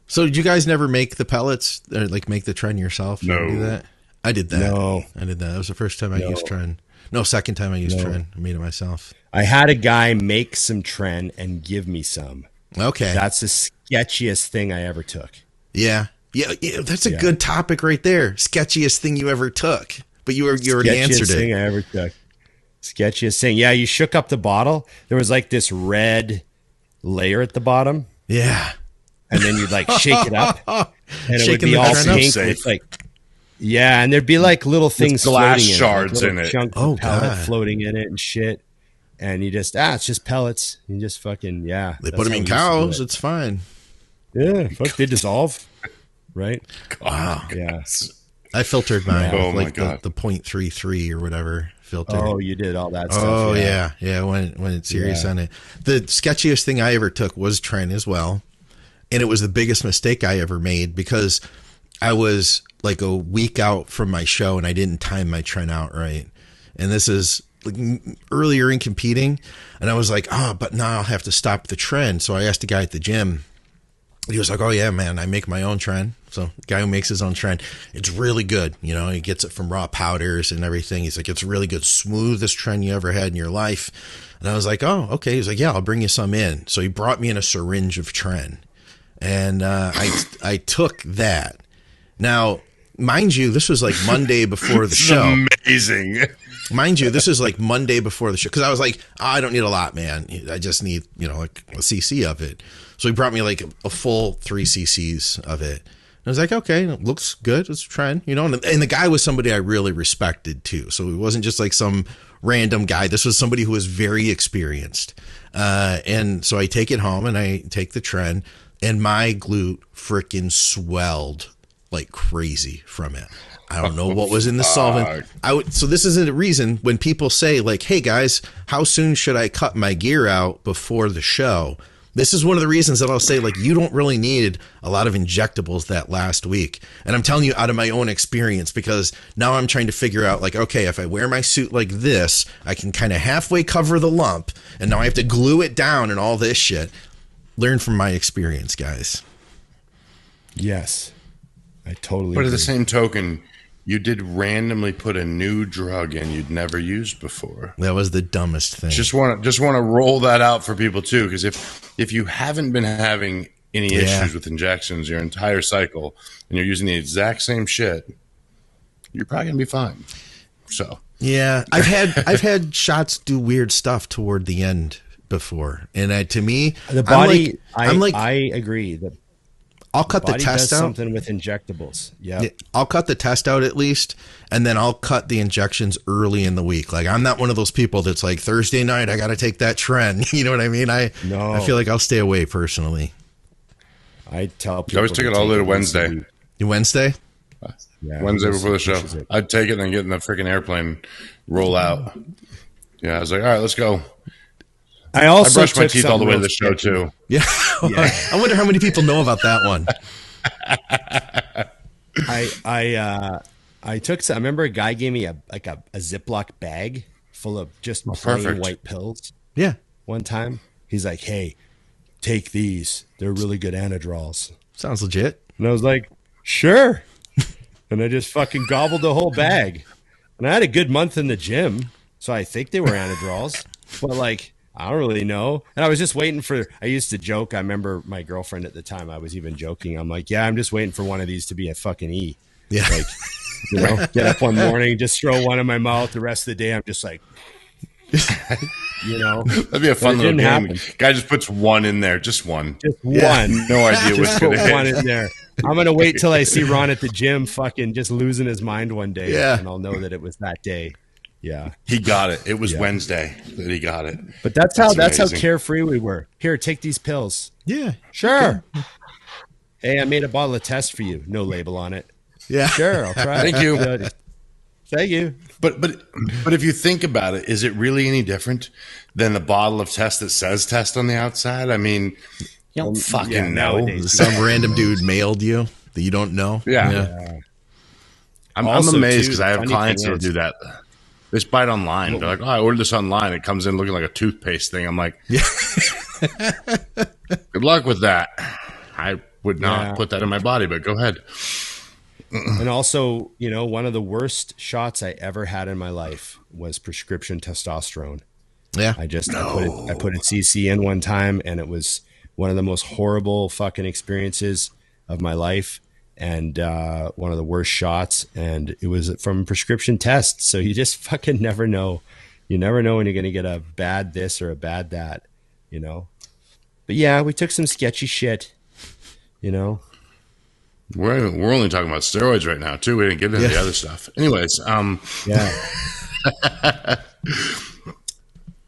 So did you guys never make the pellets or like make the tren yourself? No. Do that? I did that. No. I did that. That was the first time I used tren. No, second time I used Tren. I made it myself. I had a guy make some Tren and give me some. Okay. That's the sketchiest thing I ever took. Yeah. Yeah, that's a good topic right there. Sketchiest thing you ever took. But you already answered it. Sketchiest thing I ever took. Sketchiest thing. Yeah, you shook up the bottle. There was like this red layer at the bottom. Yeah. And then you'd like shake it up. And it would be all pink. It's like, yeah, and there'd be like little things glass floating shards in it. in Chunk of pellet floating in it and shit. And you just, it's just pellets. You just fucking, They put them in cows. It's fine. Yeah, fuck, they dissolve. Right? Wow. Yeah. I filtered mine with my God. the 0.33 or whatever filter. Oh, you did all that stuff. Oh, yeah. Yeah, when it's serious on it. The sketchiest thing I ever took was Tren as well. And it was the biggest mistake I ever made because I was like a week out from my show and I didn't time my Tren out right. And this is like earlier in competing. And I was like, but now I'll have to stop the Tren. So I asked the guy at the gym. He was like, oh, yeah, man, I make my own Tren. So the guy who makes his own Tren, it's really good. You know, he gets it from raw powders and everything. He's like, it's really good, smoothest Tren you ever had in your life. And I was like, oh, okay. He's like, yeah, I'll bring you some in. So he brought me in a syringe of Tren. And I took that. Now, mind you, this was like Monday before the show. Amazing. Mind you, this is like Monday before the show. Because I was like, I don't need a lot, man. I just need, like a cc of it. So he brought me like a full 3 cc's of it. And I was like, okay, it looks good. Let's try it, And the guy was somebody I really respected too. So it wasn't just like some random guy. This was somebody who was very experienced. And so I take it home and I take the Tren. And my glute freaking swelled like crazy from it. I don't know what was in the solvent. So this is a reason when people say like, hey guys, how soon should I cut my gear out before the show? This is one of the reasons that I'll say like, you don't really need a lot of injectables that last week. And I'm telling you out of my own experience, because now I'm trying to figure out like, okay, if I wear my suit like this, I can kind of halfway cover the lump and now I have to glue it down and all this shit. Learn from my experience, guys. Yes, I totally But agree. at the same token, you did randomly put a new drug in you'd never used before. That was the dumbest thing. Just want to roll that out for people too, because if you haven't been having any issues with injections your entire cycle and you're using the exact same shit, you're probably gonna be fine. So yeah, I've had shots do weird stuff toward the end before, and to me, the body, I agree that I'll cut the test out. Something with injectables. Yeah, I'll cut the test out at least, and then I'll cut the injections early in the week. Like I'm not one of those people that's like Thursday night I got to take that Tren. You know what I mean? I feel like I'll stay away personally. I tell people I always take it all the way to Wednesday. You Wednesday? Yeah, Wednesday before the show. I'd take it and then get in the freaking airplane, roll out. Yeah, I was like, all right, let's go. I also brushed my teeth all the way to the show too. Yeah. I wonder how many people know about that one. I took some. I remember a guy gave me a Ziploc bag full of just plain white pills. Yeah. One time he's like, "Hey, take these. They're really good anadrols." Sounds legit. And I was like, "Sure." And I just fucking gobbled the whole bag. And I had a good month in the gym, so I think they were anadrols. But like, I don't really know. And I was just waiting I used to joke. I remember my girlfriend at the time, I was even joking. I'm like, yeah, I'm just waiting for one of these to be a fucking E. Yeah. Like, get up one morning, just throw one in my mouth. The rest of the day, I'm just like, That'd be a fun little game. Happen. Guy just puts one in there, just one. Just one. No idea what's going to hit. One in there. I'm going to wait till I see Ron at the gym fucking just losing his mind one day. Yeah. And I'll know that it was that day. Yeah. He got it. It was Wednesday that he got it. But that's how carefree we were. Here, take these pills. Yeah. Sure. Okay. Hey, I made a bottle of test for you. No label on it. Yeah. Sure, I'll try it. Thank you. Thank you. But if you think about it, is it really any different than the bottle of test that says test on the outside? I mean, you don't fucking know. Some random dude mailed you that you don't know. Yeah. I'm amazed because I have clients that'll do that. They just buy it online. They're like, oh, I ordered this online. It comes in looking like a toothpaste thing. I'm like, good luck with that. I would not put that in my body, but go ahead. And also, you know, one of the worst shots I ever had in my life was prescription testosterone. Yeah. I put a CC in one time, and it was one of the most horrible fucking experiences of my life, and one of the worst shots. And it was from prescription tests. So you just fucking never know. You never know when you're going to get a bad this or a bad that, you know? But yeah, we took some sketchy shit, you know? We're only talking about steroids right now too. We didn't get into the other stuff. Anyways, yeah.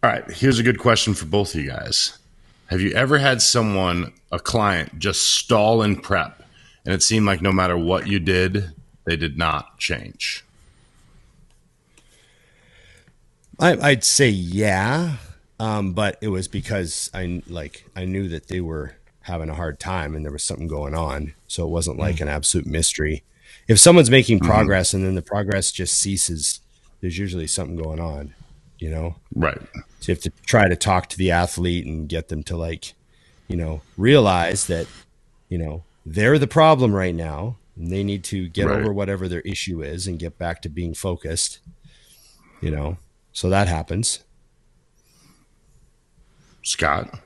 All right, here's a good question for both of you guys. Have you ever had a client just stall in prep, and it seemed like no matter what you did, they did not change? I'd say yeah, but it was because I knew that they were having a hard time and there was something going on, so it wasn't like an absolute mystery. If someone's making progress and then the progress just ceases, there's usually something going on, you know? Right. So you have to try to talk to the athlete and get them to, like, you know, realize that, you know, they're the problem right now and they need to get over whatever their issue is and get back to being focused, you know? So that happens. Scott?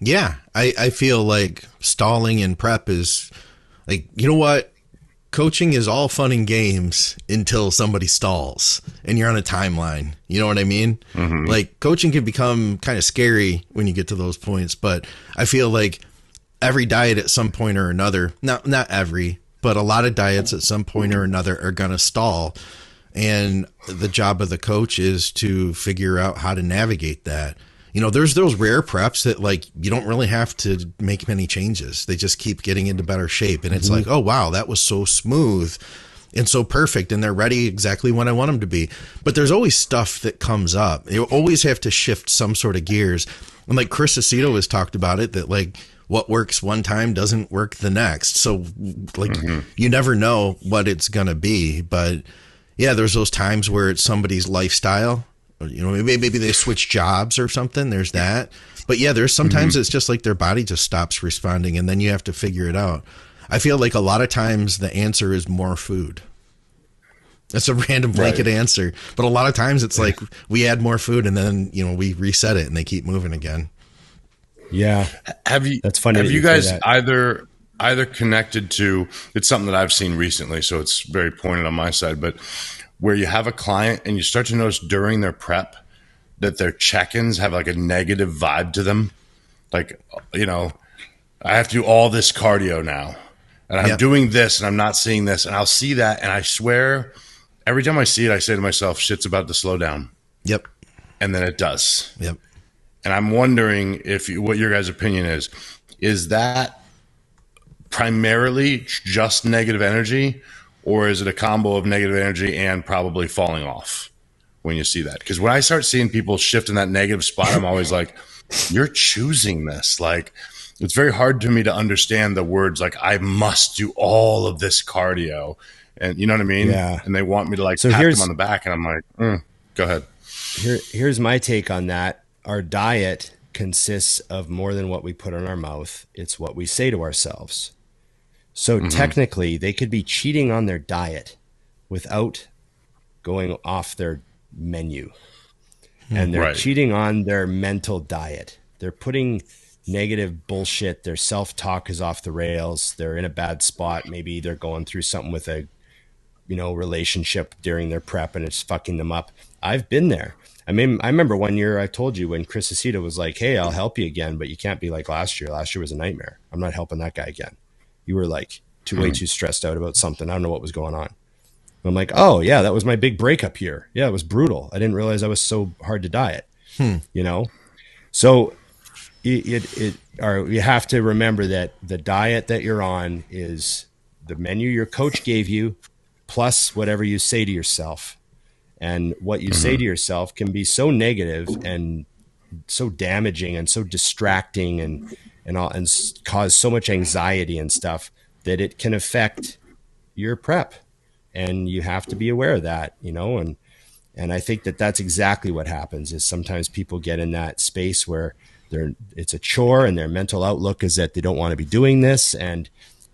Yeah, I feel like stalling in prep is like, you know what? Coaching is all fun and games until somebody stalls and you're on a timeline. You know what I mean? Mm-hmm. Like, coaching can become kind of scary when you get to those points, but I feel like every diet at some point or another, not every, but a lot of diets at some point or another are going to stall. And the job of the coach is to figure out how to navigate that. You know, there's those rare preps that, like, you don't really have to make many changes. They just keep getting into better shape. And it's like, oh, wow, that was so smooth and so perfect. And they're ready exactly when I want them to be. But there's always stuff that comes up. You always have to shift some sort of gears. And like Chris Aceto has talked about it, that like what works one time doesn't work the next. So like you never know what it's going to be. But yeah, there's those times where it's somebody's lifestyle. You know, maybe they switch jobs or something. There's that. But yeah, there's sometimes it's just like their body just stops responding and then you have to figure it out. I feel like a lot of times the answer is more food. That's a random blanket answer. But a lot of times it's like we add more food and then, you know, we reset it and they keep moving again. Yeah. That's funny. Have you guys either connected to, it's something that I've seen recently, so it's very pointed on my side, but where you have a client and you start to notice during their prep that their check-ins have like a negative vibe to them. Like, you know, I have to do all this cardio now and I'm doing this and I'm not seeing this, and I'll see that. And I swear every time I see it, I say to myself, shit's about to slow down. Yep. And then it does. Yep. And I'm wondering what your guys' opinion is that primarily just negative energy, or is it a combo of negative energy and probably falling off when you see that? Because when I start seeing people shift in that negative spot, I'm always like, you're choosing this. Like, it's very hard to me to understand the words like, I must do all of this cardio. And you know what I mean? Yeah. And they want me to like pat them on the back. And I'm like, go ahead. Here's my take on that. Our diet consists of more than what we put in our mouth. It's what we say to ourselves. So technically, they could be cheating on their diet without going off their menu. And they're cheating on their mental diet. They're putting negative bullshit. Their self-talk is off the rails. They're in a bad spot. Maybe they're going through something with a, you know, relationship during their prep and it's fucking them up. I've been there. I mean, I remember one year I told you when Chris Aceto was like, hey, I'll help you again, but you can't be like last year. Last year was a nightmare. I'm not helping that guy again. You were like way too stressed out about something. I don't know what was going on. I'm like, oh yeah, that was my big breakup year. Yeah, it was brutal. I didn't realize I was so hard to diet, you know? So you have to remember that the diet that you're on is the menu your coach gave you plus whatever you say to yourself. And what you say to yourself can be so negative and so damaging and so distracting and cause so much anxiety and stuff that it can affect your prep. And you have to be aware of that, you know, and I think that that's exactly what happens is sometimes people get in that space where it's a chore and their mental outlook is that they don't want to be doing this. And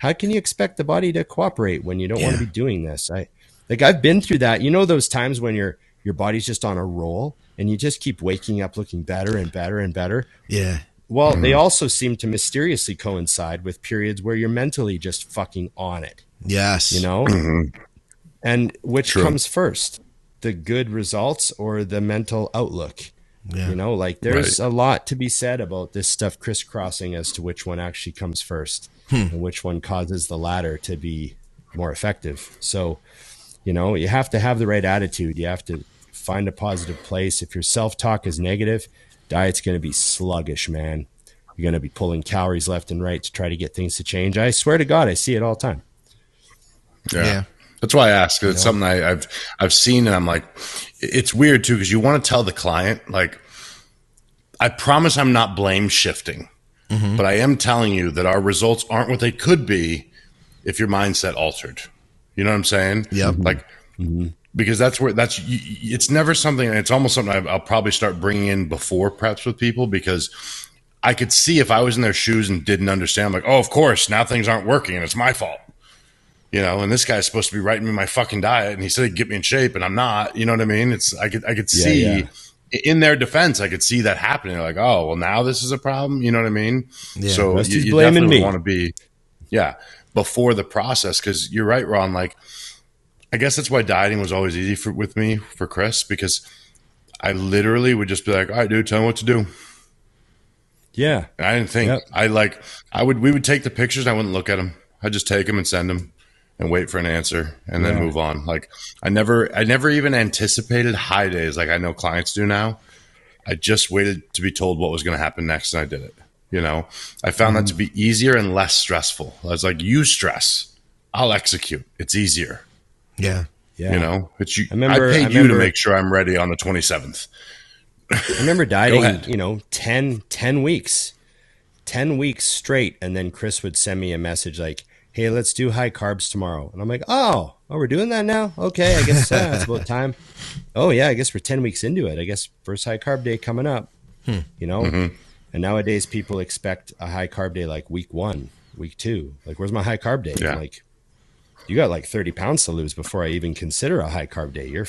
how can you expect the body to cooperate when you don't want to be doing this? I've been through that. You know, those times when your body's just on a roll and you just keep waking up looking better and better and better. Yeah. Well, they also seem to mysteriously coincide with periods where you're mentally just fucking on it. Yes. You know? And which comes first, the good results or the mental outlook? Yeah. You know, like there's a lot to be said about this stuff crisscrossing as to which one actually comes first and which one causes the latter to be more effective. So, you know, you have to have the right attitude. You have to find a positive place. If your self-talk is negative, diet's going to be sluggish, man. You're going to be pulling calories left and right to try to get things to change. I swear to God, I see it all the time. Yeah. That's why I ask. It's something I've seen, and I'm like, it's weird too, because you want to tell the client, like, I promise I'm not blame shifting, but I am telling you that our results aren't what they could be if your mindset altered. You know what I'm saying? Yeah. Like, because it's never something, and it's almost something I'll probably start bringing in before preps with people, because I could see if I was in their shoes and didn't understand, I'm like, oh, of course, now things aren't working and it's my fault. You know, and this guy's supposed to be writing me my fucking diet, and he said he'd get me in shape, and I'm not. You know what I mean? I could see in their defense, I could see that happening. Like, oh, well, now this is a problem. You know what I mean? Yeah. So you definitely want to be, before the process, because you're right, Ron. Like, I guess that's why dieting was always easy with me, for Chris, because I literally would just be like, all right, dude, tell me what to do. Yeah. And I didn't think we would take the pictures. And I wouldn't look at them. I'd just take them and send them and wait for an answer and then move on. Like, I never even anticipated high days like I know clients do now. I just waited to be told what was going to happen next, and I did it. You know, I found that to be easier and less stressful. I was like, you stress, I'll execute. It's easier. Yeah. You know, it's you. I paid you to make sure I'm ready on the 27th. I remember dieting, you know, 10 weeks straight. And then Chris would send me a message like, hey, let's do high carbs tomorrow. And I'm like, oh, we're doing that now? Okay, I guess it's about time. Oh, yeah, I guess we're 10 weeks into it. I guess first high carb day coming up, you know? And nowadays people expect a high carb day like week 1, week 2. Like, where's my high carb day? Yeah. Like, you got like 30 pounds to lose before I even consider a high carb day. You're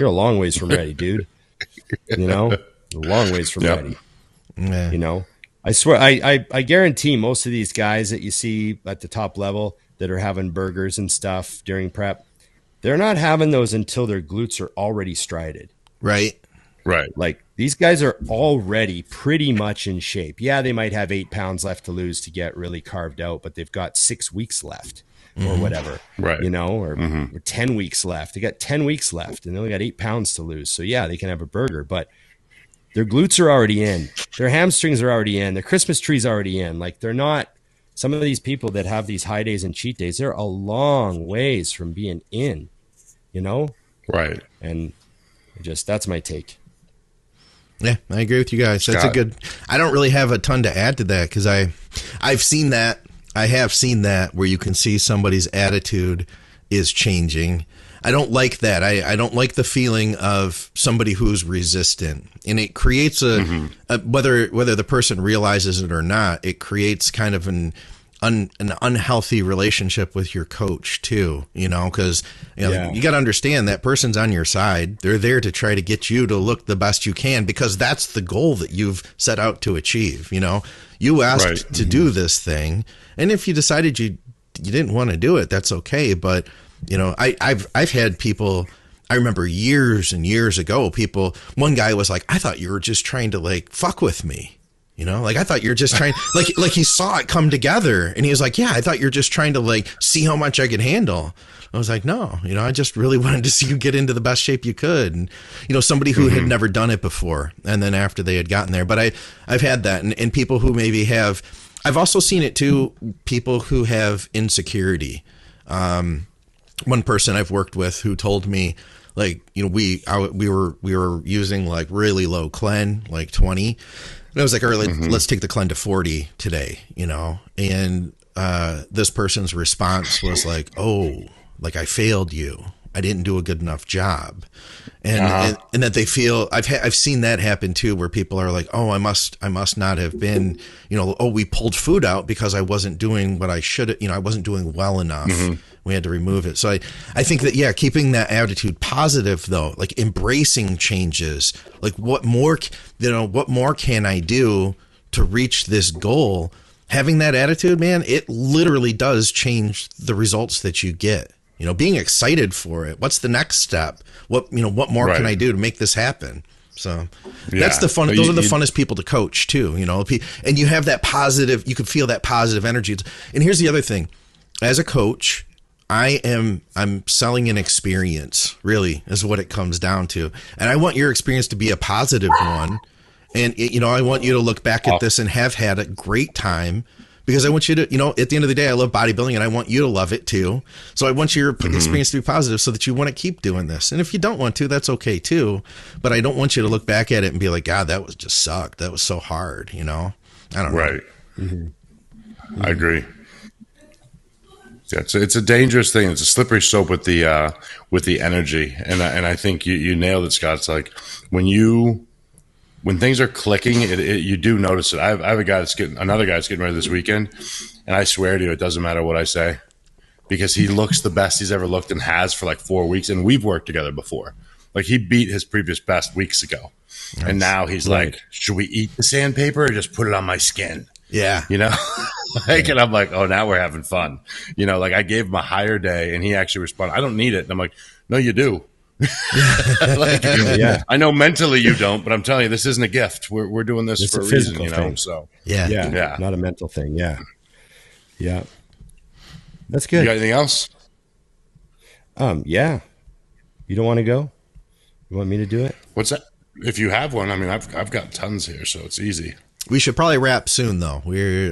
a long ways from ready, dude. You know, a long ways from ready. Yeah. You know, I swear, I guarantee most of these guys that you see at the top level that are having burgers and stuff during prep, they're not having those until their glutes are already strided. Right. Like, these guys are already pretty much in shape. Yeah, they might have 8 pounds left to lose to get really carved out, but they've got 6 weeks left or whatever, you know, or 10 weeks left. They got 10 weeks left and they only got 8 pounds to lose. So yeah, they can have a burger, but their glutes are already in, their hamstrings are already in, their Christmas tree's already in. Like, they're not, some of these people that have these high days and cheat days, they're a long ways from being in, you know? Right. And that's my take. Yeah, I agree with you guys. That's a good, I don't really have a ton to add to that, because I've seen that. I have seen that where you can see somebody's attitude is changing. I don't like that. I don't like the feeling of somebody who's resistant, and it creates whether the person realizes it or not, it creates kind of an unhealthy relationship with your coach too, you know, because you got to understand that person's on your side. They're there to try to get you to look the best you can, because that's the goal that you've set out to achieve. You know, you asked to do this thing, and if you decided you didn't want to do it, that's okay. But you know, I've had people, I remember years and years ago, one guy was like, I thought you were just trying to like fuck with me. You know, like, I thought you're just trying, like he saw it come together, and he was like, yeah, I thought you're just trying to like see how much I could handle. I was like, no, you know, I just really wanted to see you get into the best shape you could. And, you know, somebody who had never done it before, and then after they had gotten there, but I've had that, and people who maybe I've also seen it too, people who have insecurity. One person I've worked with who told me, like, you know, we were using like really low clen, like 20. And I was like, all right, let's take the clen to 40 today, you know? And this person's response was like, oh, like, I failed you. I didn't do a good enough job. And that they feel, I've seen that happen too, where people are like, oh, I must not have been, we pulled food out because I wasn't doing what I should, I wasn't doing well enough. We had to remove it. So I think that, keeping that attitude positive though, like embracing changes, like what more can I do to reach this goal? Having that attitude, man, it literally does change the results that you get. Being excited for it. What's the next step? What more can I do to make this happen? So that's the fun. Those are the funnest people to coach too, and you have that positive, you can feel that positive energy. And here's the other thing. As a coach, I'm selling an experience, really, is what it comes down to. And I want your experience to be a positive one. And, I want you to look back at this and have had a great time, because I want you to, at the end of the day, I love bodybuilding and I want you to love it too. So I want your experience to be positive so that you want to keep doing this. And if you don't want to, that's okay too. But I don't want you to look back at it and be like, God, that was just sucked. That was so hard. I don't know. Right. I agree. Yeah, it's a dangerous thing. It's a slippery slope with the energy. And I think you nailed it, Scott. It's like when things are clicking, you do notice it. I have another guy that's getting ready this weekend, and I swear to you, it doesn't matter what I say, because he looks the best he's ever looked and has for like 4 weeks. And we've worked together before. Like, he beat his previous best weeks ago. Nice. And now he's like, should we eat the sandpaper or just put it on my skin? Yeah. And I'm like, oh, now we're having fun. Like, I gave him a higher day and he actually responded, I don't need it. And I'm like, no, you do. I know mentally you don't, but I'm telling you, this isn't a gift. We're doing this for a reason, thing. So yeah, not a mental thing. Yeah. That's good. You got anything else? Yeah. You don't want to go? You want me to do it? What's that? If you have one, I mean, I've got tons here, so it's easy. We should probably wrap soon, though.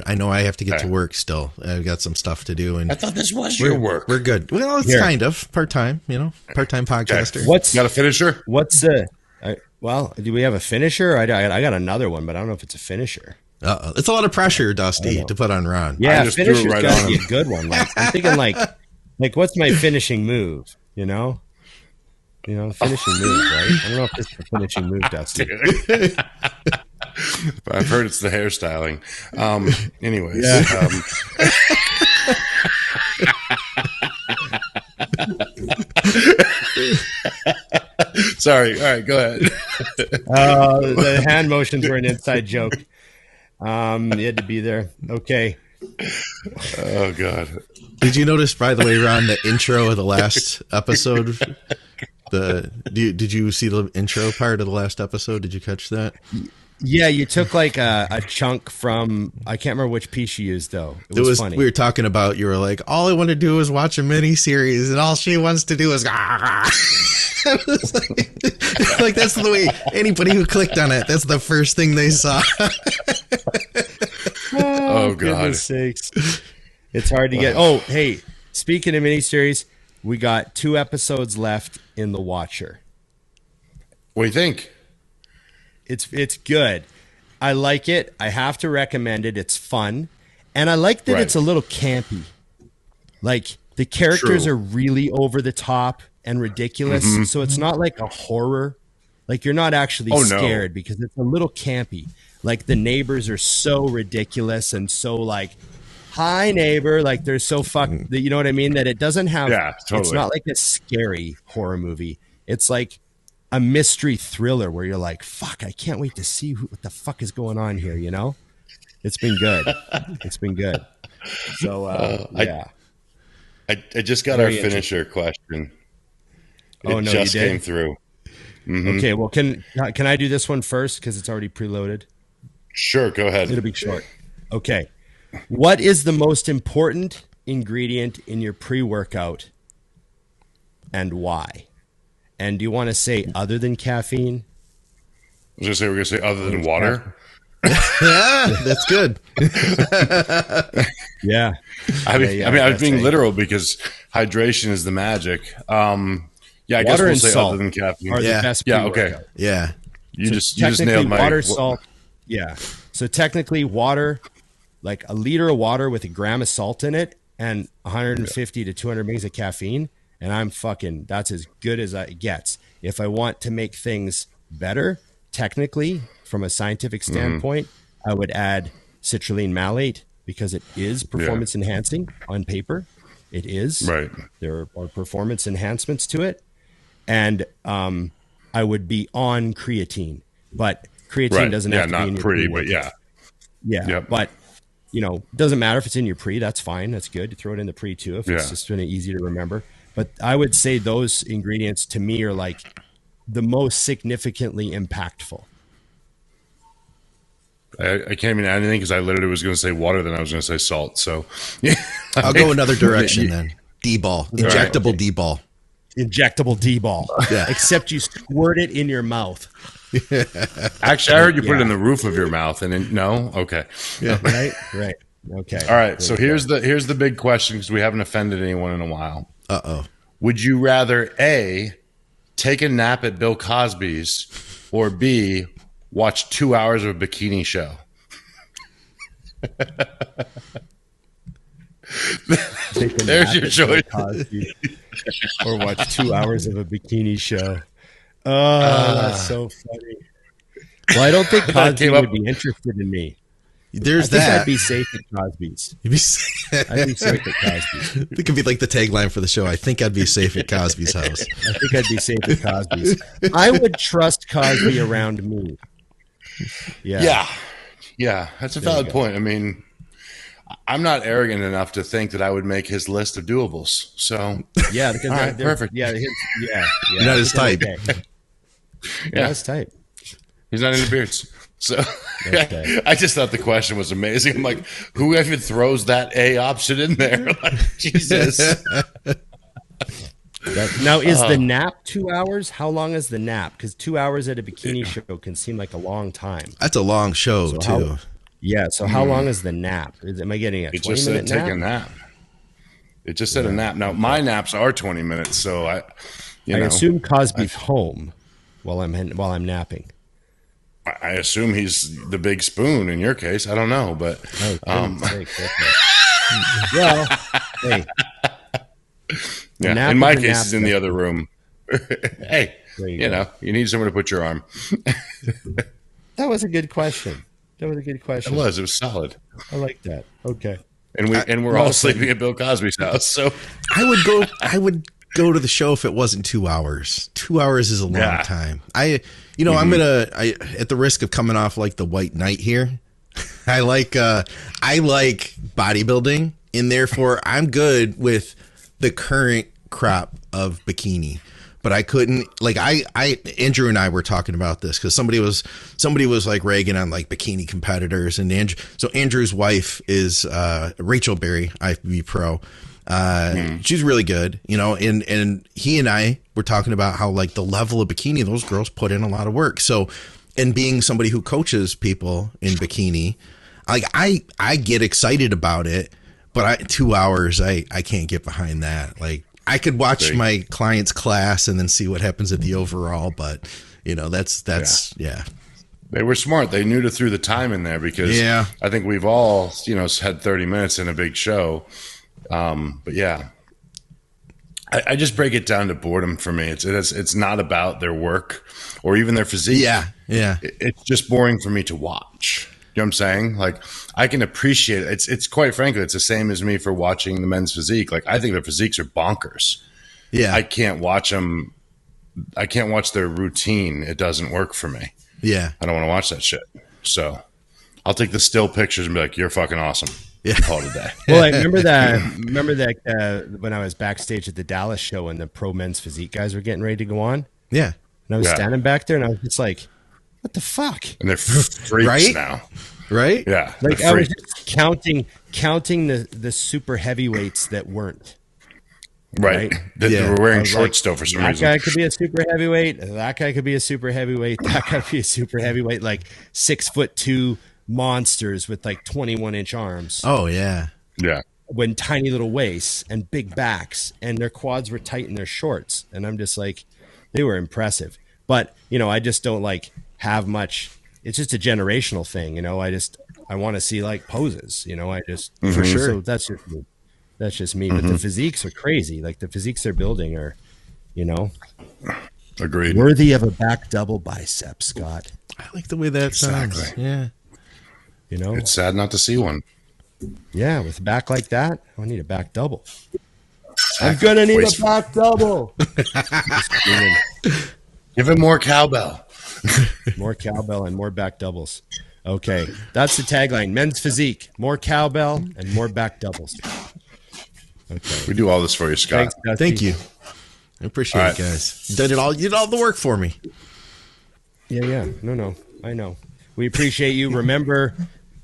I know I have to get to work still. I've got some stuff to do, and I thought this was your work. We're good. Well, it's kind of part-time, part-time podcaster. Okay. Got a finisher? Well, do we have a finisher? I got another one, but I don't know if it's a finisher. It's a lot of pressure, Dusty, to put on Ron. Yeah, finisher's gotta be a good one. Like, I'm thinking like what's my finishing move? Finishing move, right? I don't know if this is a finishing move, Dusty. I've heard it's the hairstyling. Anyways. Sorry. All right, go ahead. The hand motions were an inside joke. You had to be there. Okay. Oh, God. Did you notice, by the way, Ron, the intro of the last episode? Did you see the intro part of the last episode? Did you catch that? Yeah, you took like a chunk from, I can't remember which piece you used though. It was funny. We were talking about, you were like, all I want to do is watch a mini series, and all she wants to do is like that's the way anybody who clicked on it, that's the first thing they saw. Oh God. Goodness sakes. It's hard to get. Oh, hey, speaking of mini series, we got 2 episodes left in The Watcher. What do you think? It's good. I like it. I have to recommend it. It's fun. And I like that it's a little campy. Like, the characters are really over the top and ridiculous. So it's not like a horror. Like, you're not actually scared because it's a little campy. Like, the neighbors are so ridiculous and so like, hi neighbor. Like, they're so you know what I mean? That it doesn't have, it's not like a scary horror movie. It's like a mystery thriller where you're like, fuck, I can't wait to see what the fuck is going on here. It's been good. It's been good. So, I just got our finisher question. It just came through. Okay. Well, can I do this one first? Cause it's already preloaded. Sure. Go ahead. It'll be short. Okay. What is the most important ingredient in your pre-workout and why? And do you want to say other than caffeine? I was going to say other than water. Yeah, that's good. Yeah. I mean, I was being literal because hydration is the magic. I guess we'll say other than caffeine. Are the best pre-workout. Okay. Yeah. You just nailed my water, salt. Yeah. So technically water, like a liter of water with a gram of salt in it and 150 to 200 mgs of caffeine, and that's as good as it gets. If I want to make things better technically from a scientific standpoint, I would add citrulline malate because it is performance enhancing on paper. It is. Right. There are performance enhancements to it. And I would be on creatine, but creatine doesn't have to be in your pre, but but it doesn't matter if it's in your pre, that's fine. That's good. You throw it in the pre too, if it's just really easy to remember. But I would say those ingredients to me are like the most significantly impactful. I can't even add anything because I literally was going to say water, then I was going to say salt. So I'll go another direction then. D-ball, injectable D-ball. Injectable D-ball. Yeah. Except you squirt it in your mouth. Actually, I heard you put it in the roof of your mouth, and then, no, okay, right. Okay. All right. So here's the big question because we haven't offended anyone in a while. Would you rather A, take a nap at Bill Cosby's, or B, watch 2 hours of a bikini show? There's your choice. Or watch 2 hours of a bikini show. Oh, that's so funny. Well, I don't think Cosby would be interested in me. There's I'd be safe at Cosby's. I'd be safe at Cosby's. It could be like the tagline for the show. I think I'd be safe at Cosby's house. I think I'd be safe at Cosby's. I would trust Cosby around me. Yeah. That's a valid point. I mean, I'm not arrogant enough to think that I would make his list of doables. So yeah, because all right, perfect. You're not his type. Not his type. He's not into beards. So I just thought the question was amazing. I'm like, who even throws that A option in there? Like, Jesus. Now, is the nap 2 hours? How long is the nap? Because 2 hours at a bikini show can seem like a long time. That's a long show, too. So how long is the nap? Am I getting a 20-minute nap? Take a nap. It just said a nap. Now, my naps are 20 minutes, so I assume Cosby's home while I'm napping. I assume he's the big spoon in your case. I don't know, but well, hey. Yeah, in my case, he's in the other room. Hey, you need somewhere to put your arm. That was a good question. It was solid. I like that. Okay. And we're all sleeping at Bill Cosby's house. So I would go to the show if it wasn't 2 hours. 2 hours is a long time. I'm at the risk of coming off like the white knight here. I like bodybuilding, and therefore I'm good with the current crop of bikini. But I couldn't, like, Andrew and I were talking about this because somebody was like ragging on like bikini competitors, and Andrew's wife is Rachel Berry, IFBB pro. She's really good, and he and I were talking about how like the level of bikini, those girls put in a lot of work. So, and being somebody who coaches people in bikini, like I get excited about it, but 2 hours, I can't get behind that. Like, I could watch my client's class and then see what happens at the overall, but that's. They were smart. They knew to throw the time in there because I think we've all, had 30 minutes in a big show. But yeah, I just break it down to boredom for me. It's not about their work or even their physique. Yeah. It's just boring for me to watch. You know what I'm saying? Like, I can appreciate it. It's quite frankly, it's the same as me for watching the men's physique. Like, I think their physiques are bonkers. Yeah. I can't watch them. I can't watch their routine. It doesn't work for me. Yeah. I don't want to watch that shit. So I'll take the still pictures and be like, you're fucking awesome. Yeah. Call it a day. Well, I remember that when I was backstage at the Dallas show and the pro men's physique guys were getting ready to go on. Yeah. And I was standing back there and I was just like, what the fuck? And they're freaks now. Right? Yeah. Like, I was just counting the super heavyweights that weren't. Right. That were wearing shorts still for some reason. That guy could be a super heavyweight. That guy could be a super heavyweight. That guy could be a super heavyweight. Like 6'2" monsters with like 21-inch arms. Oh, yeah. Yeah. When tiny little waists and big backs, and their quads were tight in their shorts. And I'm just like, they were impressive. But, I just don't like have much. It's just a generational thing. I want to see like poses, for sure. So that's just me. That's just me. But the physiques are crazy. Like the physiques they're building are, you know, Agreed. worthy of a back double bicep, Scott. I like the way that sounds. Yeah. You know, It's sad not to see one. yeah, with a back like that, I need a back double. I'm gonna need a back double. Just kidding. Give him more cowbell. More cowbell and more back doubles. Okay, that's the tagline: men's physique, more cowbell and more back doubles. Okay, We do all this for you, Scott. thanks, Dusty. Thank you. I appreciate All it, guys. You did all the work for me. Yeah. No, I know. We appreciate you. Remember,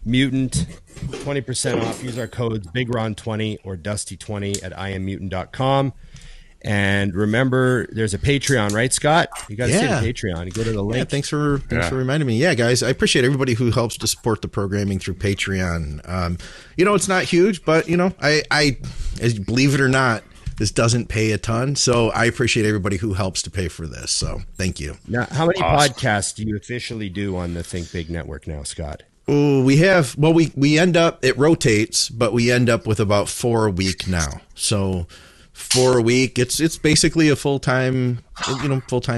Mutant, 20% off. Use our codes BigRon20 or Dusty20 at IamMutant.com. And remember, there's a Patreon, right, Scott? You got to see the Patreon. You go to the link. Yeah, thanks for reminding me. Yeah, guys, I appreciate everybody who helps to support the programming through Patreon. It's not huge, but I as believe it or not, this doesn't pay a ton, so I appreciate everybody who helps to pay for this. So thank you. Now, how many podcasts do you officially do on the Think Big Network now, Scott? Oh, we have. Well, we end up. It rotates, but we end up with about 4 a week now. So 4 a week. It's basically a full-time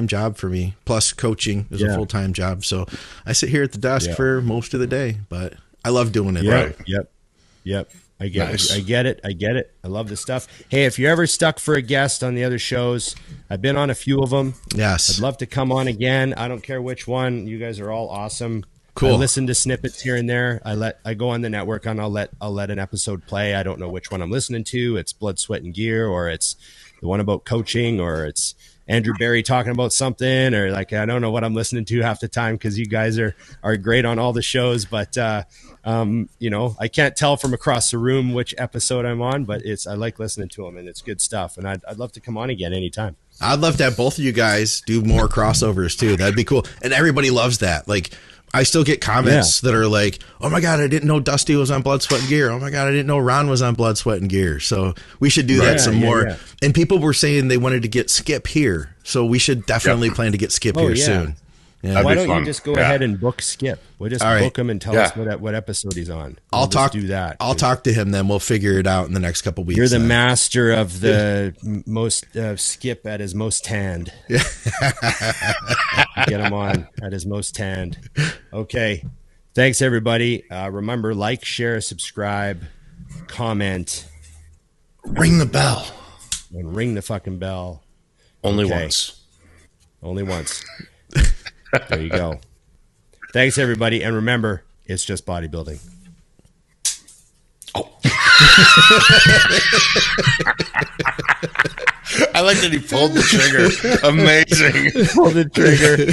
job for me. Plus coaching is a full-time job. So I sit here at the desk for most of the day, but I love doing it. Yeah. Right? Yep. I get it. I get it. I love this stuff. Hey, if you're ever stuck for a guest on the other shows, I've been on a few of them. Yes. I'd love to come on again. I don't care which one. You guys are all awesome. Cool. I listen to snippets here and there. I go on the network and I'll let an episode play. I don't know which one I'm listening to. It's Blood, Sweat, and Gear, or it's the one about coaching, or it's Andrew Barry talking about something, or I don't know what I'm listening to half the time because you guys are great on all the shows. But I can't tell from across the room which episode I'm on, but I like listening to them and it's good stuff. And I'd love to come on again anytime. I'd love to have both of you guys do more crossovers too. That'd be cool. And everybody loves that. Like, I still get comments that are like, oh my God, I didn't know Dusty was on Blood, Sweat, and Gear. Oh my God, I didn't know Ron was on Blood, Sweat, and Gear. So we should do that some more. Yeah. And people were saying they wanted to get Skip here. So we should definitely plan to get Skip here soon. Yeah. Why don't you just go ahead and book Skip? We'll just book him and tell us what episode he's on. I'll do that. I'll talk to him, then we'll figure it out in the next couple weeks. You're the master of the most Skip at his most tanned. Yeah. Get him on at his most tanned. Okay. Thanks, everybody. Remember, like, share, subscribe, comment. Ring the bell. And ring the fucking bell. Only once. Only once. There you go. Thanks, everybody. And remember, it's just bodybuilding. Oh. I like that he pulled the trigger. Amazing. Pulled the trigger.